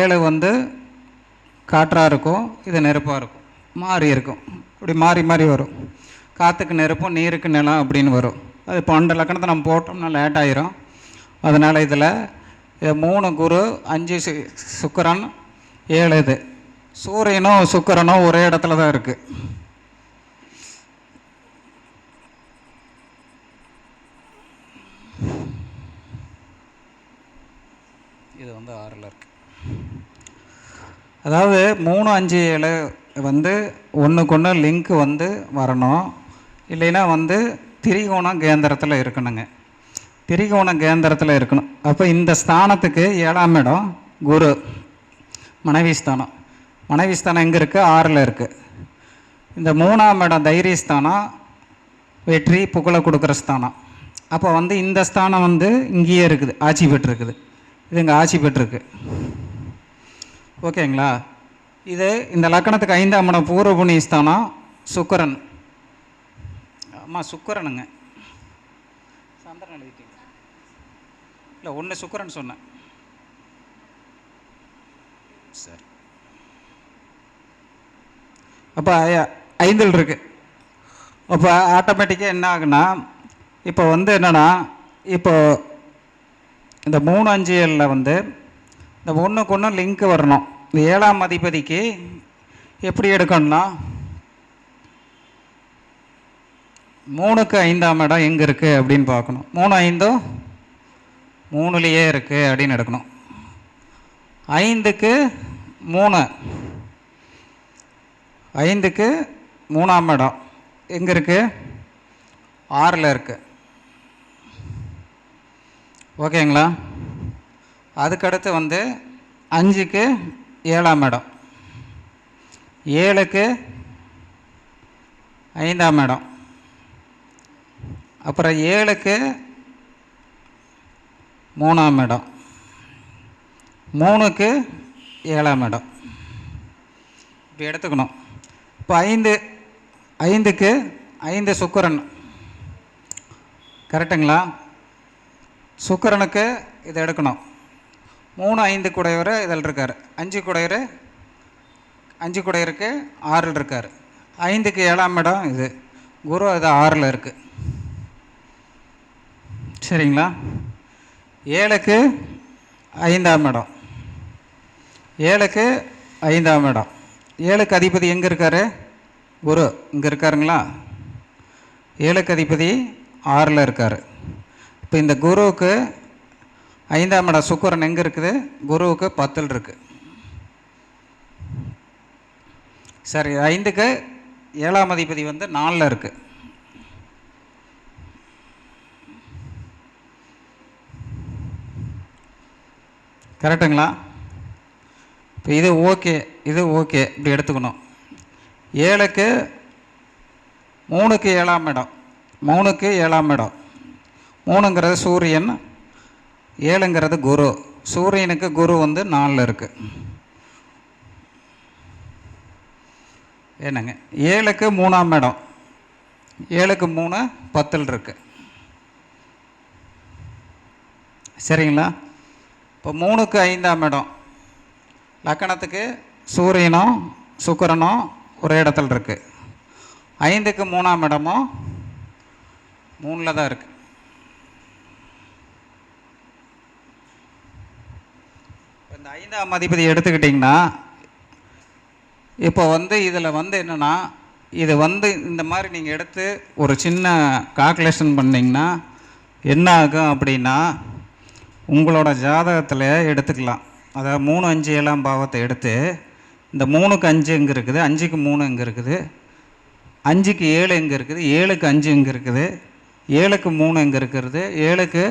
7 வந்து காற்றாக இருக்கும், இது நெருப்பாக இருக்கும், மாறி இருக்கும். இப்படி மாறி மாறி வரும். காற்றுக்கு நெருப்பும் நீருக்கு நிலம் அப்படின்னு வரும். அது இப்போ அந்த லக்கணத்தை நம்ம போட்டோம்னா லேட் ஆயிரும். அதனால் இதில் 3 குரு, 5 சுக்கிரன், 7 இது. சூரியனும் சுக்கிரனும் ஒரே இடத்துல தான் இருக்குது. இது வந்து 6ல் இருக்குது. அதாவது 3, 5, 7 வந்து ஒன்றுக்கு ஒன்று லிங்க் வந்து வரணும். இல்லைன்னா வந்து திரிகோணம் கேந்திரத்தில் இருக்கணுங்க. திரிகோணம் கேந்திரத்தில் இருக்கணும். அப்போ இந்த ஸ்தானத்துக்கு 7ஆம் இடம் குரு, மனைவி ஸ்தானம். மனைவி ஸ்தானம் எங்கே இருக்குது? 6ல் இருக்குது. இந்த 3ஆம் இடம் தைரியஸ்தானம், வெற்றி புகழை கொடுக்குற ஸ்தானம். அப்போ வந்து இந்த ஸ்தானம் வந்து இங்கேயே இருக்குது, ஆட்சி பெற்றிருக்குது. இது இங்கே ஆட்சி பெற்றிருக்கு. ஓகேங்களா? இது இந்த லக்கணத்துக்கு 5ஆம் இடம் பூர்வ புண்ணிய ஸ்தானம் சுக்கிரன். ஆமாம், சுக்கிரனுங்க. சந்திரன் எழுதிட்டீங்க இல்லை, 1 சுக்கிரன் சொன்னேன். சரி, அப்போ 5ல் இருக்குது. அப்போ ஆட்டோமேட்டிக்காக என்ன ஆகுனா, இப்போ வந்து என்னென்னா, இப்போ இந்த 3, 5, 7 வந்து இந்த ஒன்றுக்கு ஒன்று லிங்க் வரணும். இந்த 7ஆம் அதிபதிக்கு எப்படி எடுக்கணும்னா, 3க்கு 5ஆம் இடம் எங்கே இருக்குது அப்படின்னு பார்க்கணும். 3, 5 3லேயே இருக்குது அப்படின்னு எடுக்கணும். 5க்கு 3, 5க்கு 3ஆம் இடம் எங்கே இருக்குது? 6ல் இருக்குது. ஓகேங்களா? அதுக்கடுத்து வந்து 5க்கு 7ஆம் இடம், 7க்கு 5ஆம் இடம், அப்புறம் 7க்கு 3ஆம் இடம், 3க்கு 7ஆம் இடம். இப்படி எடுத்துக்கணும். இப்போ 5க்கு 5 சுக்கிரன். கரெக்டுங்களா? சுக்கிரனுக்கு இதை எடுக்கணும். 3, 5 குடையவர் இதில் இருக்கார். 5 குடையர், 5 குடையருக்கு 6ல் இருக்கார். 5க்கு 7ஆம் இடம் இது குரு, இது 6ல் இருக்குது. சரிங்களா? 7க்கு 5ஆம் இடம், 7க்கு 5ஆம் இடம். 7க்கு அதிபதி எங்கே இருக்கார்? குரு இங்கே இருக்காருங்களா? 7க்கு அதிபதி 6ல் இருக்கார். இப்போ இந்த குருவுக்கு 5ஆம் இடம் சுக்கிரன் எங்கே இருக்குது? குருவுக்கு 10ல் இருக்குது. சரி, 5க்கு 7ஆம் அதிபதி வந்து 4ல் இருக்குது. கரெக்டுங்களா? இப்போ இது ஓகே, இது ஓகே, இப்படி எடுத்துக்கணும். 7க்கு 3க்கு 7ஆம் இடம், 3க்கு 7ஆம் இடம். 3ங்கிறது சூரியன், 7ங்கிறது குரு. சூரியனுக்கு குரு வந்து 4ல் இருக்குது. என்னங்க? 7க்கு 3ஆம் இடம், 7க்கு 3 10ல் இருக்குது. சரிங்களா? இப்போ 3க்கு 5ஆம் இடம் லக்கணத்துக்கு சூரியனும் சுக்கிரனும் ஒரே இடத்துல இருக்குது. 5க்கு 3ஆம் இடமும் 3ல் தான் இருக்குது. 5ஆம் அதிபதி எடுத்துக்கிட்டிங்கன்னா இப்போ இதில் என்னென்னா இது இந்த மாதிரி நீங்கள் எடுத்து ஒரு சின்ன கால்குலேஷன் பண்ணிங்கன்னா என்ன ஆகும் அப்படின்னா உங்களோட ஜாதகத்தில் எடுத்துக்கலாம். அதாவது 3, 5, 7ஆம் பாவத்தை எடுத்து இந்த 3க்கு 5 எங்கே இருக்குது, 5க்கு 3 எங்கே இருக்குது, 5க்கு 7 எங்கே இருக்குது, 7க்கு 5 எங்கே இருக்குது, 7க்கு 3 எங்கே இருக்கிறது, 7க்கு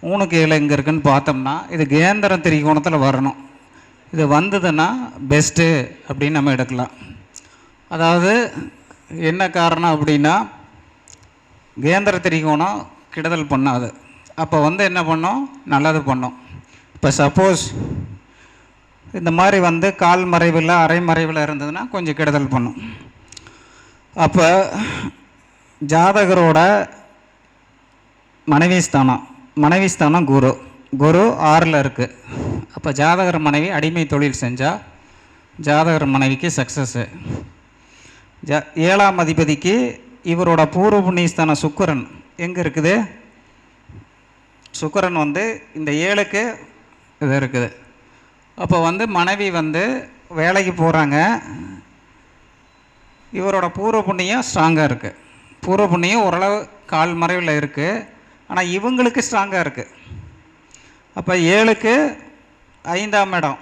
3க்கு 7 எங்கே இருக்குதுன்னு பார்த்தோம்னா இது கேந்திர திரிகோணத்தில் வரணும். இது வந்ததுன்னா பெஸ்ட்டு அப்படின்னு நம்ம எடுக்கலாம். அதாவது என்ன காரணம் அப்படின்னா கேந்திர திரிகோணம் கெடுதல் பண்ணாது. அப்போ என்ன பண்ணோம், நல்லது பண்ணோம். இப்போ சப்போஸ் இந்த மாதிரி கால் மறைவில் அரை மறைவில் இருந்ததுன்னா கொஞ்சம் கெடுதல் பண்ணும். அப்போ ஜாதகரோட மனைவி ஸ்தானம் குரு 6ல் இருக்குது. அப்போ ஜாதகர் மனைவி அடிமை தொழில் செஞ்சால் ஜாதகர் மனைவிக்கு சக்ஸஸ்ஸு. 7ஆம் அதிபதிக்கு இவரோட பூர்வ புண்ணியஸ்தானம் சுக்கிரன் எங்கே இருக்குது, சுக்கிரன் இந்த 7க்கு இது இருக்குது. அப்போ மனைவி வேலைக்கு போகிறாங்க. இவரோட பூர்வ புண்ணியம் ஸ்ட்ராங்காக இருக்குது. பூர்வ புண்ணியம் ஓரளவு கால் மறைவில் இருக்குது, ஆனால் இவங்களுக்கு ஸ்ட்ராங்காக இருக்குது. அப்போ 7க்கு 5ஆம் இடம்,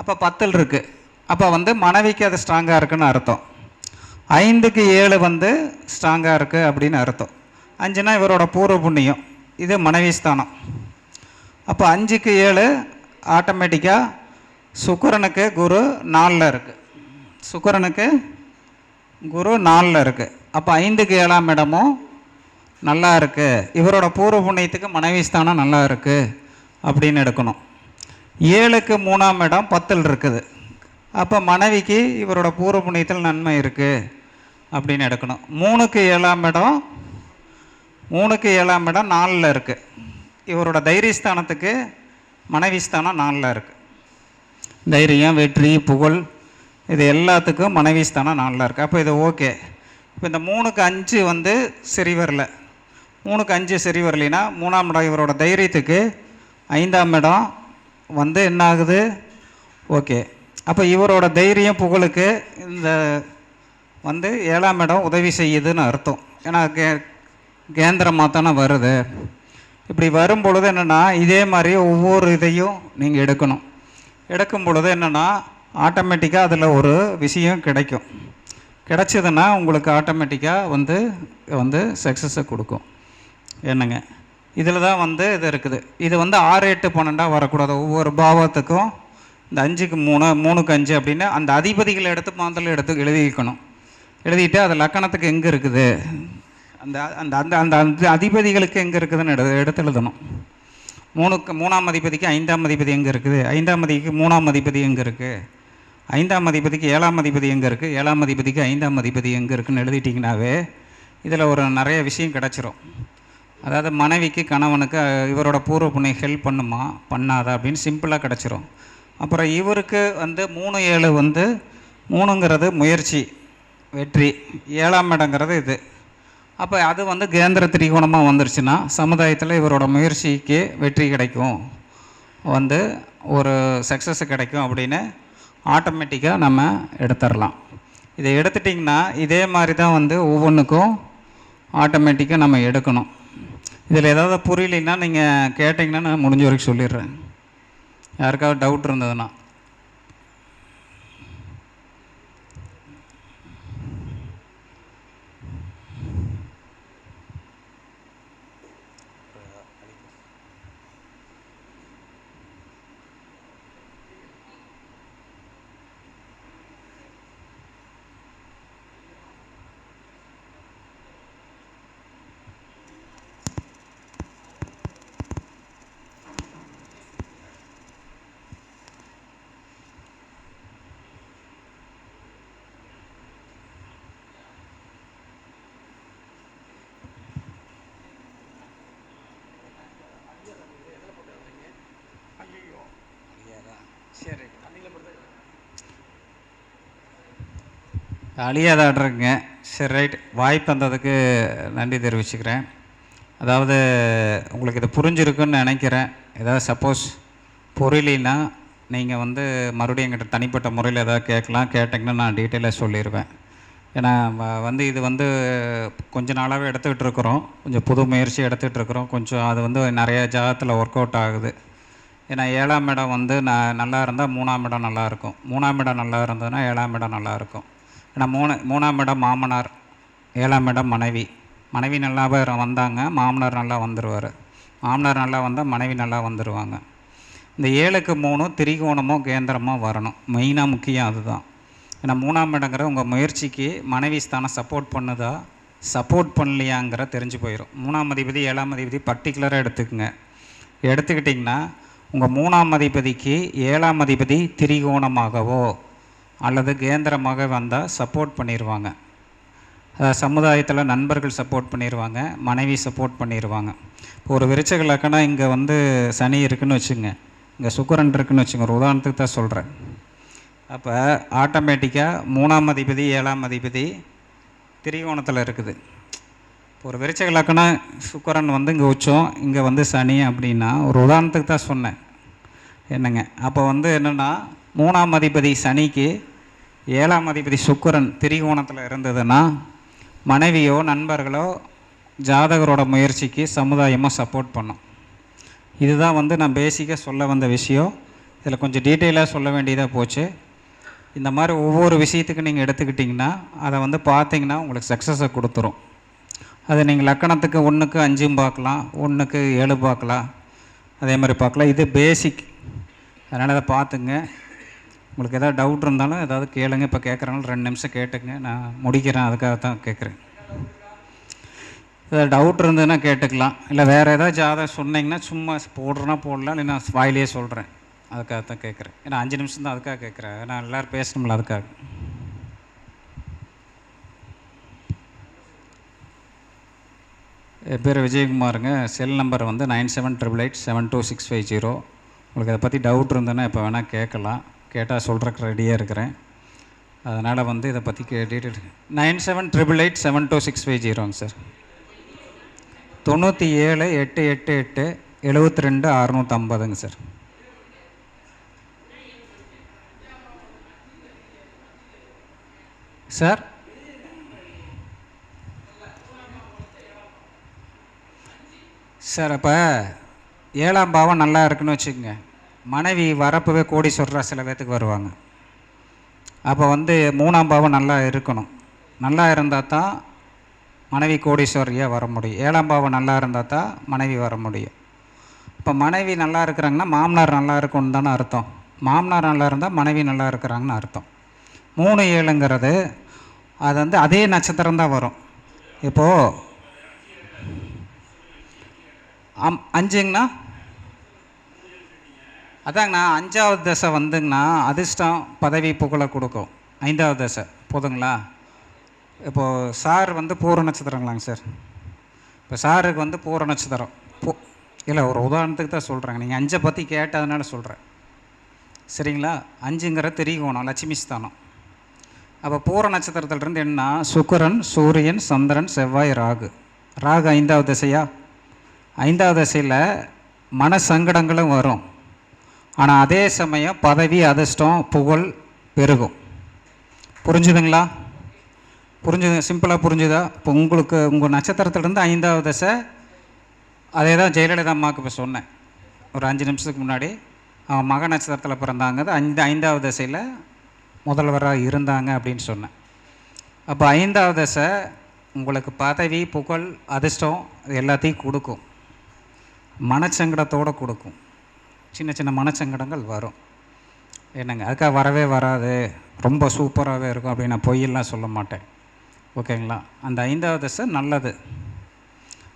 அப்போ 10ல் இருக்குது. அப்போ மனைவிக்கு அது ஸ்ட்ராங்காக இருக்குதுன்னு அர்த்தம். 5க்கு 7 ஸ்ட்ராங்காக இருக்குது அப்படின்னு அர்த்தம். 5னா இவரோட பூர்வ புண்ணியம், இது மனைவி ஸ்தானம். அப்போ 5க்கு 7 ஆட்டோமேட்டிக்காக சுக்கிரனுக்கு குரு 4ல் இருக்குது. சுக்கிரனுக்கு குரு 4ல் இருக்குது. அப்போ 5க்கு 7ஆம் இடமும் நல்லா இருக்குது. இவரோட பூர்வ புண்ணியத்துக்கு மனைவி ஸ்தானம் நல்லா இருக்குது அப்படின்னு எடுக்கணும். 7க்கு 3ஆம் இடம் 10ல் இருக்குது. அப்போ மனைவிக்கு இவரோட பூர்வ புண்ணியத்தில் நன்மை இருக்குது அப்படின்னு எடுக்கணும். 3க்கு 7ஆம் இடம் 4ல் இருக்குது. இவரோட தைரியஸ்தானத்துக்கு மனைவி ஸ்தானம் 4ல் இருக்குது. தைரியம், வெற்றி, புகழ் இது எல்லாத்துக்கும் மனைவி ஸ்தானம் 4ல் இருக்குது. அப்போ இது ஓகே. இப்போ இந்த 3க்கு 5 சரி வரல. 3க்கு 5 சரி வரலைன்னா 3ஆம் இடம் இவரோட தைரியத்துக்கு 5ஆம் இடம் என்ன ஆகுது, ஓகே. அப்போ இவரோட தைரியம் புகழுக்கு இந்த 7ஆம் இடம் உதவி செய்யுதுன்னு அர்த்தம். ஏன்னா கேந்திரமாக தானே வருது. இப்படி வரும் பொழுது என்னென்னா இதே மாதிரி ஒவ்வொரு இதையும் நீங்கள் எடுக்கணும். எடுக்கும் பொழுது என்னென்னா ஆட்டோமேட்டிக்காக அதில் ஒரு விஷயம் கிடைக்கும். கிடச்சிதுன்னா உங்களுக்கு ஆட்டோமேட்டிக்காக சக்ஸஸை கொடுக்கும். என்னங்க இதில் தான் இது இருக்குது. இது 6, 8, 12 வரக்கூடாது. ஒவ்வொரு பாவத்துக்கும் இந்த 5க்கு 3, 3க்கு 5 அப்படின்னு அந்த அதிபதிகளை எடுத்து எழுதிக்கணும். எழுதிட்டு அது லக்கணத்துக்கு எங்கே இருக்குது, அந்த அந்த அந்த அந்த அதிபதிகளுக்கு எங்கே இருக்குதுன்னு எடுத்து எழுதணும். 3ஆம் அதிபதிக்கு 5ஆம் அதிபதி எங்கே இருக்குது, 5ஆம் அதிபதிக்கு 3ஆம் அதிபதி எங்கே இருக்குது, 5ஆம் அதிபதிக்கு 7ஆம் அதிபதி எங்கே இருக்குது, 7ஆம் அதிபதிக்கு 5ஆம் அதிபதி எங்கே இருக்குதுன்னு எழுதிட்டிங்கனாவே இதில் ஒரு நிறைய விஷயம் கிடச்சிரும். அதாவது மனைவிக்கு கணவனுக்கு இவரோட பூர்வ புண்ணியம் ஹெல்ப் பண்ணுமா பண்ணாதா அப்படின்னு சிம்பிளாக கிடச்சிரும். அப்புறம் இவருக்கு 3, 7 3ங்கிறது முயற்சி, வெற்றி, 7ஆம் இடங்கிறது இது. அப்போ அது கேந்திர திரிகோணமாக வந்துருச்சுன்னா சமுதாயத்தில் இவரோட முயற்சிக்கு வெற்றி கிடைக்கும், ஒரு சக்ஸஸ் கிடைக்கும் அப்படின்னு ஆட்டோமேட்டிக்காக நம்ம எடுத்துடலாம். இதை எடுத்துட்டிங்கன்னா இதே மாதிரி தான் ஒவ்வொன்றுக்கும் ஆட்டோமேட்டிக்காக நம்ம எடுக்கணும். இதில் ஏதாவது புரியலைன்னா நீங்கள் கேட்டிங்கன்னா நான் முடிஞ்ச வரைக்கும் சொல்லிடுறேன். யாருக்காவது டவுட் இருந்ததுன்னா. அழியாத ஆர்டருங்க. சரி, ரைட். வாய்ப்பு தந்ததுக்கு நன்றி தெரிவிச்சுக்கிறேன். அதாவது உங்களுக்கு இது புரிஞ்சிருக்குன்னு நினைக்கிறேன். ஏதாவது சப்போஸ் புரியலைன்னா நீங்கள் வந்து மறுபடியும் எங்கிட்ட தனிப்பட்ட முறையில் ஏதாவது கேட்கலாம். கேட்டிங்கன்னா நான் டீட்டெயிலாக சொல்லிடுவேன். ஏன்னா வந்து இது வந்து கொஞ்ச நாளாகவே எடுத்துக்கிட்டு இருக்கிறோம். கொஞ்சம் புது முயற்சி எடுத்துகிட்டு இருக்கிறோம். கொஞ்சம் அது வந்து நிறைய ஜாதகத்தில் ஒர்க் அவுட் ஆகுது. ஏன்னா 7ஆம் இடம் வந்து நல்லா இருந்தால் 3ஆம் இடம் நல்லாயிருக்கும். 3ஆம் இடம் நல்லா இருந்ததுன்னா 7ஆம் இடம் நல்லாயிருக்கும். ஏன்னா 3ஆம் இடம் மாமனார், 7ஆம் இடம் மனைவி. மனைவி நல்லாவே வந்தாங்க, மாமனார் நல்லா வந்துடுவார். மாமனார் நல்லா வந்தால் மனைவி நல்லா வந்துடுவாங்க. இந்த 7க்கு 3 திரிகோணமோ கேந்திரமோ வரணும். மெயினாக முக்கியம் அதுதான். ஏன்னா 3ஆம் இடங்கிற உங்கள் முயற்சிக்கு மனைவி ஸ்தானம் சப்போர்ட் பண்ணுதா சப்போர்ட் பண்ணலையாங்கிற தெரிஞ்சு போயிடும். 3ஆம் அதிபதி 7ஆம் அதிபதி பர்டிகுலராக எடுத்துக்கிட்டிங்கன்னா உங்கள் 3ஆம் அதிபதிக்கு 7ஆம் அதிபதி திரிகோணமாகவோ அல்லது கேந்திரமாக வந்தால் சப்போர்ட் பண்ணிடுவாங்க. சமுதாயத்தில் நண்பர்கள் சப்போர்ட் பண்ணிடுவாங்க, மனைவி சப்போர்ட் பண்ணிடுவாங்க. இப்போ ஒரு விருச்சிக லக்னம் இங்கே வந்து சனி இருக்குதுன்னு வச்சுங்க, இங்கே சுக்கிரன் இருக்குதுன்னு வச்சுங்க, ஒரு உதாரணத்துக்கு தான் சொல்கிறேன். அப்போ ஆட்டோமேட்டிக்காக 3ஆம் அதிபதி 7ஆம் அதிபதி திரிகோணத்தில் இருக்குது. இப்போ ஒரு விருச்சிக லக்னம் சுக்கிரன் வந்து இங்கே உச்சம், இங்கே வந்து சனி அப்படின்னா ஒரு உதாரணத்துக்கு தான் சொன்னேன் என்னங்க. அப்போ வந்து என்னென்னா 3ஆம் அதிபதி சனிக்கு 7ஆம் அதிபதி சுக்கிரன் திரிகோணத்தில் இருந்ததுன்னா மனைவியோ நண்பர்களோ ஜாதகரோட முயற்சிக்கு சமுதாயமாக சப்போர்ட் பண்ணும். இதுதான் வந்து நான் பேசிக்காக சொல்ல வந்த விஷயம். இதில் கொஞ்சம் டீட்டெயிலாக சொல்ல வேண்டியதாக போச்சு. இந்த மாதிரி ஒவ்வொரு விஷயத்துக்கு நீங்கள் எடுத்துக்கிட்டிங்கன்னா அதை வந்து பார்த்தீங்கன்னா உங்களுக்கு சக்ஸஸை கொடுத்துரும். அதை நீங்கள் லக்கணத்துக்கு 1க்கு 5 பார்க்கலாம், 1க்கு 7 பார்க்கலாம், அதே மாதிரி பார்க்கலாம். இது பேசிக். அதனால் அதை பார்த்துங்க. உங்களுக்கு எதாவது டவுட் இருந்தாலும் ஏதாவது கேளுங்க. இப்போ கேட்குறனால 2 நிமிஷம் கேட்டுங்க, நான் முடிக்கிறேன். அதுக்காக தான் கேட்குறேன். ஏதாவது டவுட் இருந்ததுன்னா கேட்டுக்கலாம். இல்லை வேறு ஏதாவது ஜாதகம் சொன்னீங்கன்னா சும்மா போடுறேன்னா போடலாம், இல்லை நான் வாயிலேயே சொல்கிறேன். அதுக்காக தான் கேட்குறேன். ஏன்னா 5 நிமிஷம் தான் அதுக்காக கேட்குறேன். நான் எல்லோரும் பேசணும்ல அதுக்காக. என் பேர் விஜயகுமாருங்க. செல் நம்பர் வந்து 9788872650. உங்களுக்கு அதை பற்றி டவுட் இருந்ததுன்னா இப்போ வேணால் கேட்கலாம். கேட்டால் சொல்கிறக்கு ரெடியாக இருக்கிறேன். அதனால் வந்து இதை பற்றி டீட்டெயில் 9788872650ங்க சார். 9788872650ங்க சார். சார் சார் அப்போ 7ஆம் பாவம் நல்லா இருக்குன்னு வச்சுக்கோங்க. மனைவி வரப்பவே கோடீஸ்வரராக சில பேர்த்துக்கு வருவாங்க. அப்போ வந்து 3ஆம் பாவம் நல்லா இருக்கணும். நல்லா இருந்தால் தான் மனைவி கோடீஸ்வரியாக வர முடியும். 7ஆம் பாவம் நல்லா இருந்தால் தான் மனைவி வர முடியும். இப்போ மனைவி நல்லா இருக்கிறாங்கன்னா மாமனார் நல்லா இருக்குன்னு தானே அர்த்தம். மாமனார் நல்லா இருந்தால் மனைவி நல்லா இருக்கிறாங்கன்னு அர்த்தம். 3 7ங்கிறது அது வந்து அதே நட்சத்திரம் தான் வரும். இப்போது 5ங்கண்ணா அதாங்கண்ணா 5வது தசை வந்துங்கண்ணா அதிர்ஷ்டம் பதவி புகழை கொடுக்கும். 5வது தசை போதுங்களா. இப்போது சார் வந்து பூர நட்சத்திரங்களாங்க சார். இப்போ சாருக்கு வந்து பூர நட்சத்திரம் இல்லை, ஒரு உதாரணத்துக்கு தான் சொல்கிறேங்க. நீங்கள் 5 பற்றி கேட்டதுனால சொல்கிறேன் சரிங்களா. 5ங்கிற திரிகோணம் லட்சுமி ஸ்தானம். அப்போ பூர நட்சத்திரத்திலிருந்து என்ன சுக்கிரன் சூரியன் சந்திரன் செவ்வாய் ராகு. ராகு 5வது திசையா. 5வது திசையில் மன சங்கடங்களும் வரும். ஆனால் அதே சமயம் பதவி அதிர்ஷ்டம் புகழ் பெருகும். புரிஞ்சுதுங்களா? புரிஞ்சுது? சிம்பிளாக புரிஞ்சுதா? இப்போ உங்களுக்கு உங்கள் நட்சத்திரத்துலேருந்து 5வது திசை அதே தான் ஜெயலலிதா அம்மாவுக்கு இப்போ சொன்னேன் ஒரு 5 நிமிஷத்துக்கு முன்னாடி. அவங்க மக நட்சத்திரத்தில் பிறந்தாங்க. 5வது திசையில் முதல்வராக இருந்தாங்க அப்படின்னு சொன்னேன். அப்போ 5வது திசை உங்களுக்கு பதவி புகழ் அதிர்ஷ்டம் எல்லாத்தையும் கொடுக்கும். மனச்சங்கடத்தோடு கொடுக்கும். சின்ன சின்ன மனச்சங்கடங்கள் வரும் என்னங்க. அதுக்காக வரவே வராது ரொம்ப சூப்பராகவே இருக்கும் அப்படின்னு நான் பொய்யெல்லாம் சொல்ல மாட்டேன். ஓகேங்களா. அந்த 5வது திசை நல்லது.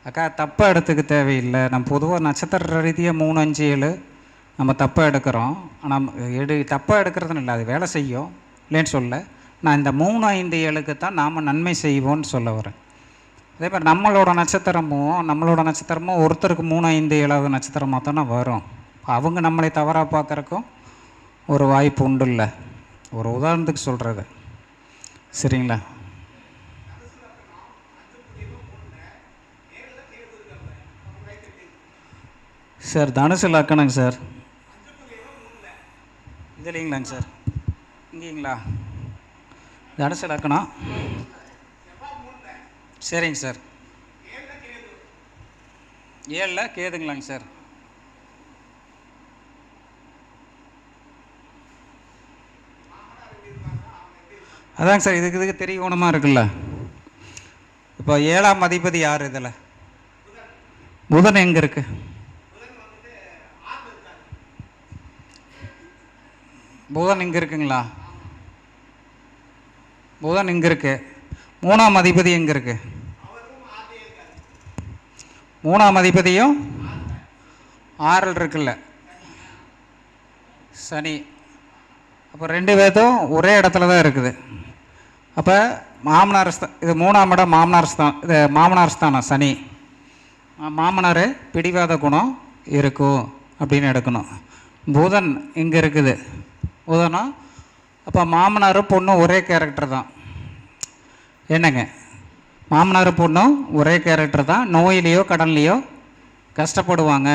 அக்கா தப்பாக எடுத்துக்க தேவையில்லை. நம்ம பொதுவாக நட்சத்திர ரீதியாக 3 5 7 நம்ம தப்பாக எடுக்கிறோம். ஆனால் தப்பாக எடுக்கிறதுன்னு இல்லை, அது வேலை செய்யும் இல்லைன்னு சொல்ல. நான் இந்த 3 5 7க்கு தான் நாம் நன்மை செய்வோன்னு சொல்ல வரேன். அதே மாதிரி நம்மளோட நட்சத்திரமும் ஒருத்தருக்கு 3 5 7வது நட்சத்திரமாக தானே வரும். அவங்க நம்மளை தவறாக பார்க்குறக்கும் ஒரு வாய்ப்பு உண்டு இல்லை. ஒரு உதாரணத்துக்கு சொல்கிறது சரிங்களா. சார் தனுசு லக்கணங்க சார். இது இல்லைங்களாங்க சார், இங்கேங்களா? தனுசு லக்கணம். சரிங்க சார். 7ல் கேதுங்களாங்க சார். அதாங்க சார், இதுக்கு திரிகோணமாக இருக்குல்ல. இப்போ 7ஆம் அதிபதி யார் இதில்? புதன் எங்கே இருக்கு? புதன் இங்கே இருக்குங்களா? புதன் இங்கே இருக்கு. 3ஆம் அதிபதி எங்கே இருக்கு? 3ஆம் அதிபதியும் 6ல் இருக்குல்ல சனி. அப்போ 2 பேர்த்தும் ஒரே இடத்துல தான் இருக்குது. அப்போ மாமனார் இது 3ஆம் இடம் இது மாமனார் ஸ்தானம் சனி. மாமனார் பிடிவாத குணம் இருக்கும் அப்படின்னு எடுக்கணும். புதன் இங்கே இருக்குது. புதனும் அப்போ மாமனாரும் பொண்ணும் ஒரே கேரக்டர் தான். என்னங்க, மாமனார் பொண்ணும் ஒரே கேரக்டர் தான். நோயிலையோ கடன்லையோ கஷ்டப்படுவாங்க,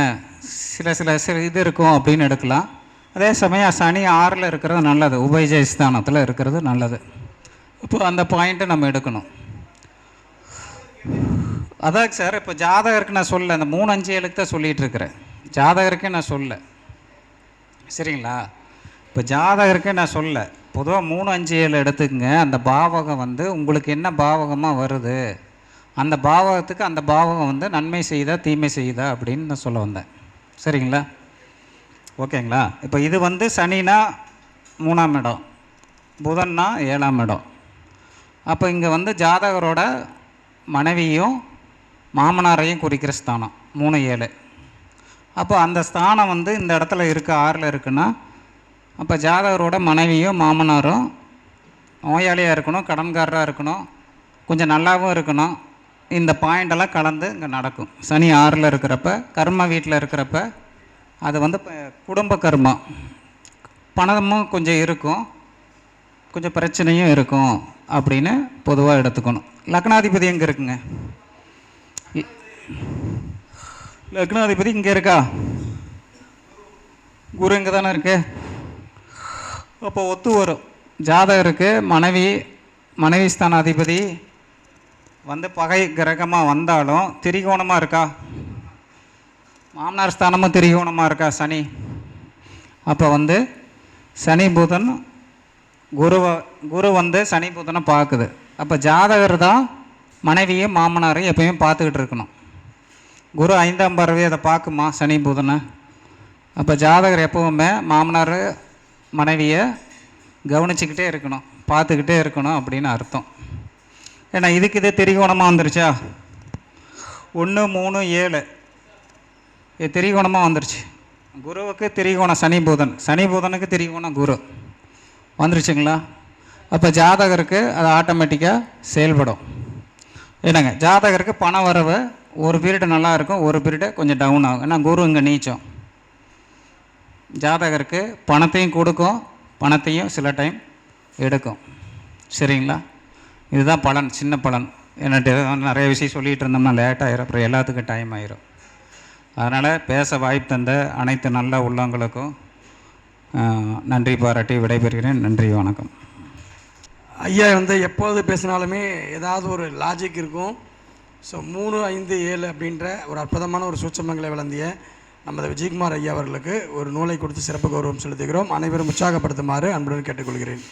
சில இது இருக்கும் அப்படின்னு எடுக்கலாம். அதே சமயம் சனி 6ல் இருக்கிறது நல்லது, உபயஜயஸ்தானத்தில் இருக்கிறது நல்லது. இப்போ அந்த பாயிண்ட்டை நம்ம எடுக்கணும். அதாங்க சார், இப்போ ஜாதகருக்கு நான் சொல்ல, அந்த 3, 5, 7க்கு தான் சொல்லிகிட்டு இருக்கிறேன். ஜாதகருக்கே நான் சொல்ல, சரிங்களா? இப்போ ஜாதகருக்கே நான் சொல்ல, பொதுவாக 3, 5, 7 எடுத்துக்கங்க. அந்த பாவகம் வந்து உங்களுக்கு என்ன பாவகமாக வருது, அந்த பாவகத்துக்கு அந்த பாவகம் வந்து நன்மை செய்தா தீமை செய்தா அப்படின்னு நான் சொல்ல வந்தேன். சரிங்களா? ஓகேங்களா? இப்போ இது வந்து சனினா 3ஆம் இடம், புதன்னா 7ஆம் இடம். அப்போ இங்கே வந்து ஜாதகரோட மனைவியும் மாமனாரையும் குறிக்கிற ஸ்தானம் 3, 7. அப்போ அந்த ஸ்தானம் வந்து இந்த இடத்துல இருக்குது, 6ல் இருக்குன்னா, அப்போ ஜாதகரோட மனைவியும் மாமனாரும் நோயாளியாக இருக்கணும், கடன்காரராக இருக்கணும், கொஞ்சம் நல்லாவும் இருக்கணும். இந்த பாயிண்டெல்லாம் கலந்து இங்கே நடக்கும். சனி 6ல் இருக்கிறப்ப, கர்ம வீட்டில் இருக்கிறப்ப அது வந்து குடும்ப கர்மம், பணமும் கொஞ்சம் இருக்கும், கொஞ்சம் பிரச்சனையும் இருக்கும் அப்படின்னு பொதுவாக எடுத்துக்கணும். லக்னாதிபதி எங்கே இருக்குங்க? லக்னாதிபதி இங்கே இருக்கா? குரு இங்கே தானே இருக்கு. அப்போ ஒத்து வரும். ஜாதகருக்கு மனைவி ஸ்தானாதிபதி வந்து பகை கிரகமாக வந்தாலும் திரிகோணமாக இருக்கா? மாமனார் ஸ்தானமும் திரிகோணமாக இருக்கா சனி? அப்போ வந்து சனி புதன் குரு வந்து சனி புதனை பார்க்குது. அப்போ ஜாதகர் தான் மனைவியும் மாமனாரையும் எப்பயும் பார்த்துக்கிட்டு இருக்கணும். குரு 5ஆம் பார்வை அதை பார்க்குமா சனி புதனை? அப்போ ஜாதகர் எப்பவுமே மாமனார் மனைவியை கவனிச்சுக்கிட்டே இருக்கணும், பார்த்துக்கிட்டே இருக்கணும் அப்படின்னு அர்த்தம். ஏன்னா இதுக்கு இது திரிகோணமாக வந்துருச்சா? 1, 3, 7 இது திரிகோணமாக வந்துருச்சு. குருவுக்கு திரிகோணம் சனி புதனுக்கு திரிகோணம் குரு வந்துருச்சுங்களா? அப்போ ஜாதகருக்கு அது ஆட்டோமேட்டிக்காக செயல்படும். என்னங்க, ஜாதகருக்கு பண வரவு ஒரு பீரியடு நல்லா இருக்கும், ஒரு பீரியடு கொஞ்சம் டவுன் ஆகும். ஏன்னா குரு இங்கே நீச்சம். ஜாதகருக்கு பணத்தையும் கொடுக்கும், பணத்தையும் சில டைம் எடுக்கும். சரிங்களா? இதுதான் பலன், சின்ன பலன். என்னட்டு நிறைய விஷயம் சொல்லிகிட்டு இருந்தோம்னா லேட் ஆகிரும், அப்புறம் எல்லாத்துக்கும் டைம் ஆகிரும். அதனால் பேச வாய்ப்பு தந்த அனைத்து நல்ல உள்ளங்களுக்கும் நன்றி பாராட்டி விடைபெறுகிறேன். நன்றி, வணக்கம். ஐயா வந்து எப்போது பேசினாலுமே ஏதாவது ஒரு லாஜிக் இருக்கும். ஸோ 3, 5, 7 அப்படின்ற ஒரு அற்புதமான ஒரு சூட்சமங்களை விளந்திய நமது விஜயகுமார் ஐயா அவர்களுக்கு ஒரு நூலை கொடுத்து சிறப்பு கௌரவம் செலுத்துகிறோம். அனைவரும் உற்சாகப்படுத்துமாறு அன்புடன் கேட்டுக்கொள்கிறேன்.